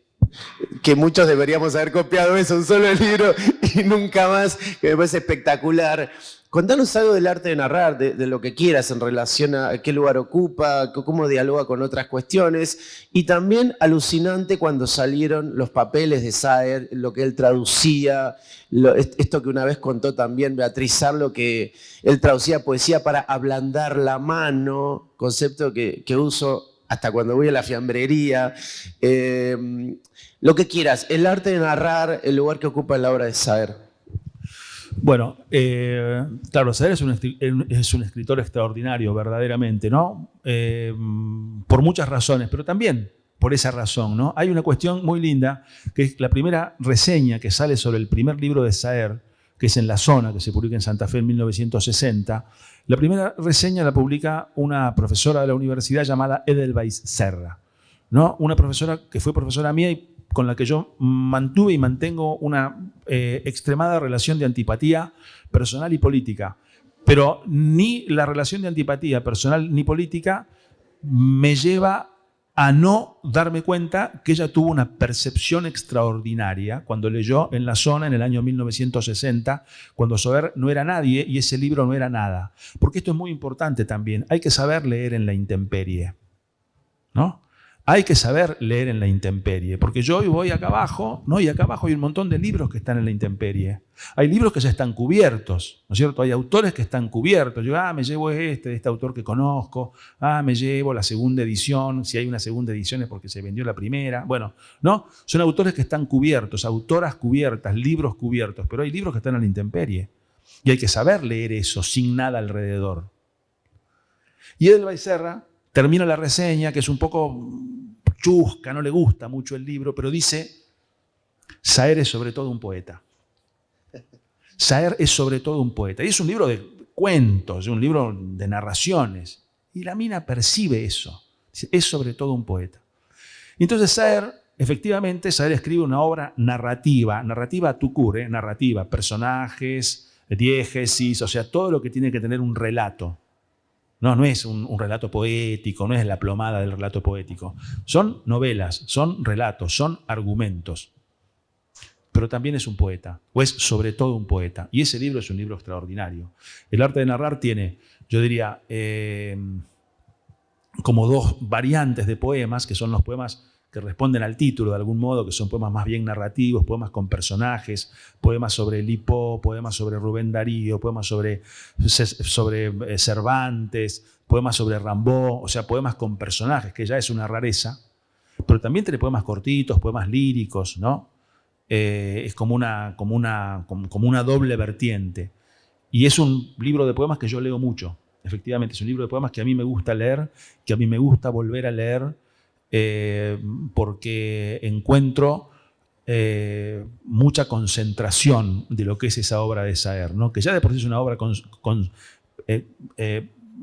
muchos deberíamos haber copiado eso, un solo libro y nunca más, que me parece espectacular. Contanos algo del arte de narrar, de lo que quieras en relación a qué lugar ocupa, cómo dialoga con otras cuestiones. Y también alucinante cuando salieron los papeles de Saer, lo que él traducía, esto que una vez contó también Beatriz Sarlo, que él traducía poesía para ablandar la mano, concepto que uso hasta cuando voy a la fiambrería. Lo que quieras, el arte de narrar, el lugar que ocupa en la obra de Saer. Bueno, claro, Saer es un escritor extraordinario, verdaderamente, ¿no? Por muchas razones, pero también por esa razón, ¿no? Hay una cuestión muy linda, que es la primera reseña que sale sobre el primer libro de Saer, que es En la Zona, que se publica en Santa Fe en 1960. La primera reseña la publica una profesora de la universidad llamada Edelweiss Serra, ¿no? Una profesora que fue profesora mía y con la que yo mantuve y mantengo una extremada relación de antipatía personal y política. Pero ni la relación de antipatía personal ni política me lleva a no darme cuenta que ella tuvo una percepción extraordinaria cuando leyó En la Zona en el año 1960, cuando Saer no era nadie y ese libro no era nada. Porque esto es muy importante también. Hay que saber leer en la intemperie, ¿no? Hay que saber leer en la intemperie, porque yo hoy voy acá abajo, ¿no? Y acá abajo hay un montón de libros que están en la intemperie. Hay libros que ya están cubiertos, ¿no es cierto? Hay autores que están cubiertos. Yo, me llevo de este autor que conozco, me llevo la segunda edición, si hay una segunda edición es porque se vendió la primera. Bueno, ¿no? Son autores que están cubiertos, autoras cubiertas, libros cubiertos, pero hay libros que están en la intemperie. Y hay que saber leer eso sin nada alrededor. Y Edelweiss Serra termina la reseña, que es un poco chusca, no le gusta mucho el libro, pero dice, Saer es sobre todo un poeta. Saer es sobre todo un poeta. Y es un libro de cuentos, un libro de narraciones. Y la mina percibe eso. Dice, es sobre todo un poeta. Y entonces Saer, efectivamente, Saer escribe una obra narrativa a tucur, narrativa, personajes, diégesis, o sea, todo lo que tiene que tener un relato. No es un relato poético, no es la plomada del relato poético. Son novelas, son relatos, son argumentos. Pero también es un poeta, o es sobre todo un poeta. Y ese libro es un libro extraordinario. El arte de narrar tiene, yo diría, como dos variantes de poemas, que son los poemas que responden al título de algún modo, que son poemas más bien narrativos, poemas con personajes, poemas sobre Lipó, poemas sobre Rubén Darío, poemas sobre Cervantes, poemas sobre Rimbaud, o sea, poemas con personajes, que ya es una rareza, pero también tiene poemas cortitos, poemas líricos, ¿no? Es como una doble vertiente. Y es un libro de poemas que yo leo mucho. Efectivamente, es un libro de poemas que a mí me gusta leer, que a mí me gusta volver a leer, porque encuentro mucha concentración de lo que es esa obra de Saer, ¿no? Que ya de por sí es una obra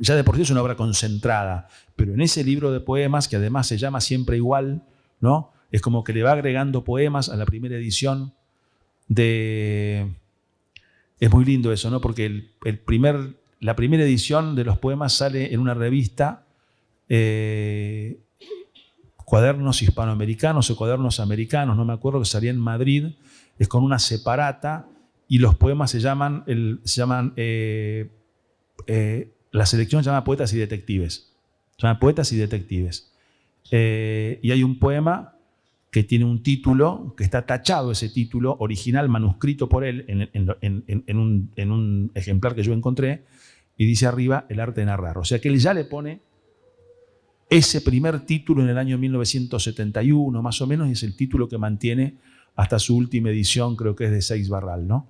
ya de por sí es una obra concentrada, pero en ese libro de poemas, que además se llama Siempre Igual, ¿no? Es como que le va agregando poemas a la primera edición Es muy lindo eso, ¿no? Porque la primera edición de los poemas sale en una revista, Cuadernos Hispanoamericanos o Cuadernos Americanos, no me acuerdo, que salía en Madrid, es con una separata, y los poemas la selección se llama Poetas y Detectives. Se llama Poetas y Detectives. Y hay un poema que tiene un título, que está tachado ese título, original, manuscrito por él, en un ejemplar que yo encontré, y dice arriba, El arte de narrar. O sea que él ya le pone ese primer título en el año 1971, más o menos, y es el título que mantiene hasta su última edición, creo que es de Seix Barral, ¿no?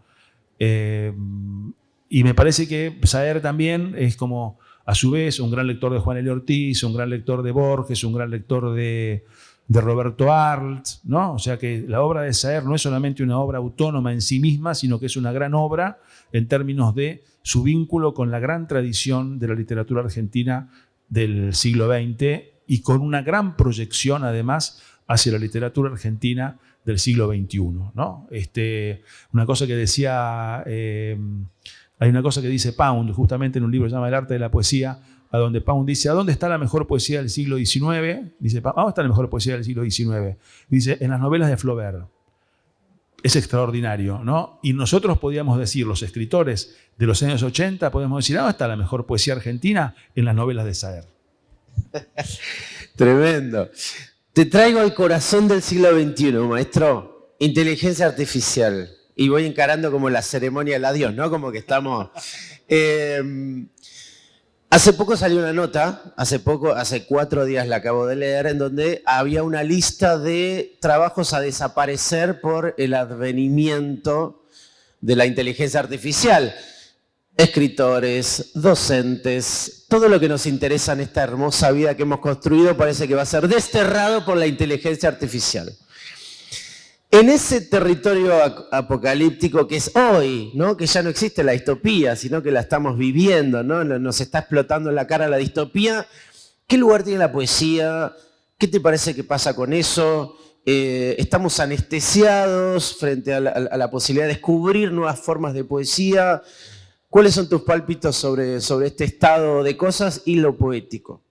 Y me parece que Saer también es como, a su vez, un gran lector de Juan L. Ortiz, un gran lector de Borges, un gran lector de Roberto Arlt, ¿no? O sea que la obra de Saer no es solamente una obra autónoma en sí misma, sino que es una gran obra en términos de su vínculo con la gran tradición de la literatura argentina del siglo XX y con una gran proyección, además, hacia la literatura argentina del siglo XXI, ¿no? Una cosa que decía, hay una cosa que dice Pound, justamente en un libro que se llama El arte de la poesía, a donde Pound dice, ¿a dónde está la mejor poesía del siglo XIX? Dice, ¿a dónde está la mejor poesía del siglo XIX? Dice, en las novelas de Flaubert. Es extraordinario, ¿no? Y nosotros podíamos decir, los escritores de los años 80, podemos decir, ¿a dónde está la mejor poesía argentina? En las novelas de Saer. Tremendo. Te traigo al corazón del siglo XXI, maestro. Inteligencia artificial. Y voy encarando como la ceremonia del adiós, ¿no? Como que estamos... Hace poco salió una nota, hace 4 días la acabo de leer, en donde había una lista de trabajos a desaparecer por el advenimiento de la inteligencia artificial. Escritores, docentes, todo lo que nos interesa en esta hermosa vida que hemos construido parece que va a ser desterrado por la inteligencia artificial. En ese territorio apocalíptico que es hoy, ¿no? Que ya no existe la distopía, sino que la estamos viviendo, ¿no? Nos está explotando en la cara la distopía. ¿Qué lugar tiene la poesía? ¿Qué te parece que pasa con eso? ¿Estamos anestesiados frente a la posibilidad de descubrir nuevas formas de poesía? ¿Cuáles son tus pálpitos sobre este estado de cosas y lo poético?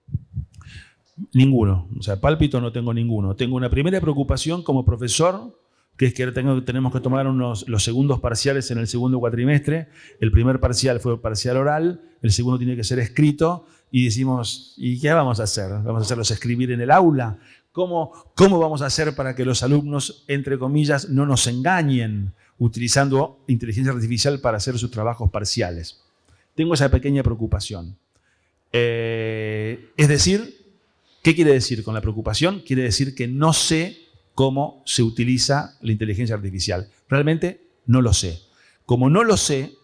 Ninguno. O sea, pálpito no tengo ninguno. Tengo una primera preocupación como profesor, que es que tenemos que tomar los segundos parciales en el segundo cuatrimestre. El primer parcial fue parcial oral, el segundo tiene que ser escrito, y decimos, ¿y qué vamos a hacer? ¿Vamos a hacerlos escribir en el aula? ¿Cómo vamos a hacer para que los alumnos, entre comillas, no nos engañen utilizando inteligencia artificial para hacer sus trabajos parciales? Tengo esa pequeña preocupación. Es decir, ¿qué quiere decir con la preocupación? Quiere decir que no sé cómo se utiliza la inteligencia artificial. Realmente no lo sé. Como no lo sé,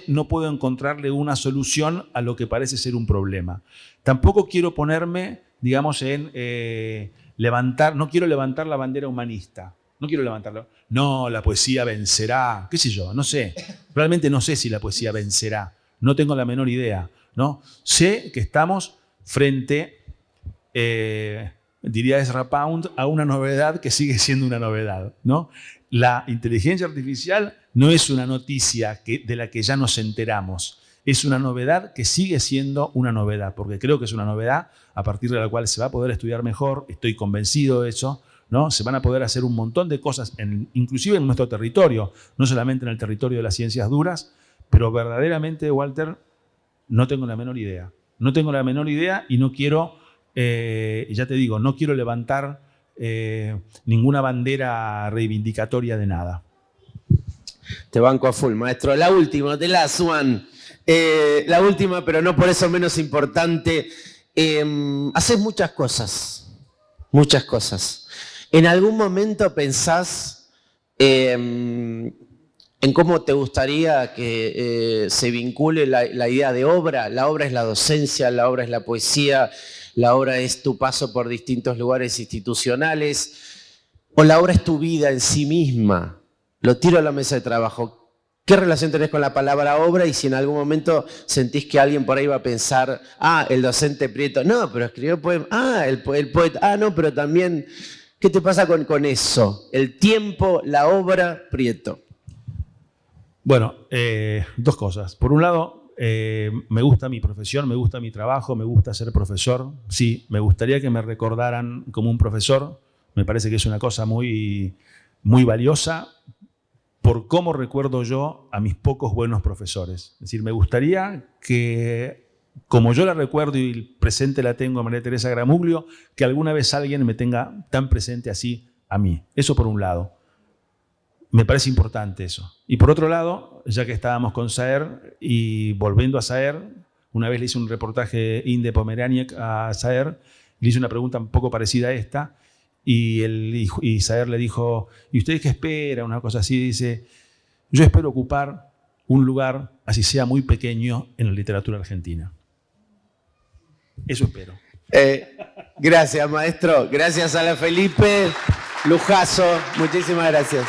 no puedo encontrarle una solución a lo que parece ser un problema. Tampoco quiero ponerme, digamos, no quiero levantar la bandera humanista. No quiero levantarla. No, la poesía vencerá. ¿Qué sé yo? No sé. Realmente no sé si la poesía vencerá. No tengo la menor idea, ¿no? Sé que estamos frente, diría Ezra Pound, a una novedad que sigue siendo una novedad, ¿no? La inteligencia artificial no es una noticia de la que ya nos enteramos. Es una novedad que sigue siendo una novedad, porque creo que es una novedad a partir de la cual se va a poder estudiar mejor, estoy convencido de eso, ¿no? Se van a poder hacer un montón de cosas, inclusive en nuestro territorio, no solamente en el territorio de las ciencias duras, pero verdaderamente, Walter, no tengo la menor idea. No tengo la menor idea y no quiero, ya te digo, no quiero levantar ninguna bandera reivindicatoria de nada. Te banco a full, maestro. La última, the last one. La última, pero no por eso menos importante. Haces muchas cosas. Muchas cosas. ¿En algún momento pensás en cómo te gustaría que se vincule la idea de obra? La obra es la docencia, la obra es la poesía, la obra es tu paso por distintos lugares institucionales, o la obra es tu vida en sí misma. Lo tiro a la mesa de trabajo. ¿Qué relación tenés con la palabra obra? Y si en algún momento sentís que alguien por ahí va a pensar, el docente Prieto, no, pero escribió poema, el poeta, no, pero también, ¿qué te pasa con eso? El tiempo, la obra, Prieto. Bueno, dos cosas. Por un lado, me gusta mi profesión, me gusta mi trabajo, me gusta ser profesor. Sí, me gustaría que me recordaran como un profesor. Me parece que es una cosa muy, muy valiosa por cómo recuerdo yo a mis pocos buenos profesores. Es decir, me gustaría que, como yo la recuerdo y presente la tengo a María Teresa Gramuglio, que alguna vez alguien me tenga tan presente así a mí. Eso por un lado. Me parece importante eso. Y por otro lado, ya que estábamos con Saer y volviendo a Saer, una vez le hice un reportaje Inde Pomeraniec a Saer, le hice una pregunta un poco parecida a esta, y Saer le dijo, ¿y usted qué espera? Una cosa así, dice, yo espero ocupar un lugar, así sea muy pequeño, en la literatura argentina. Eso espero. Gracias, maestro. Gracias a la Felipe. Lujazo. Muchísimas gracias.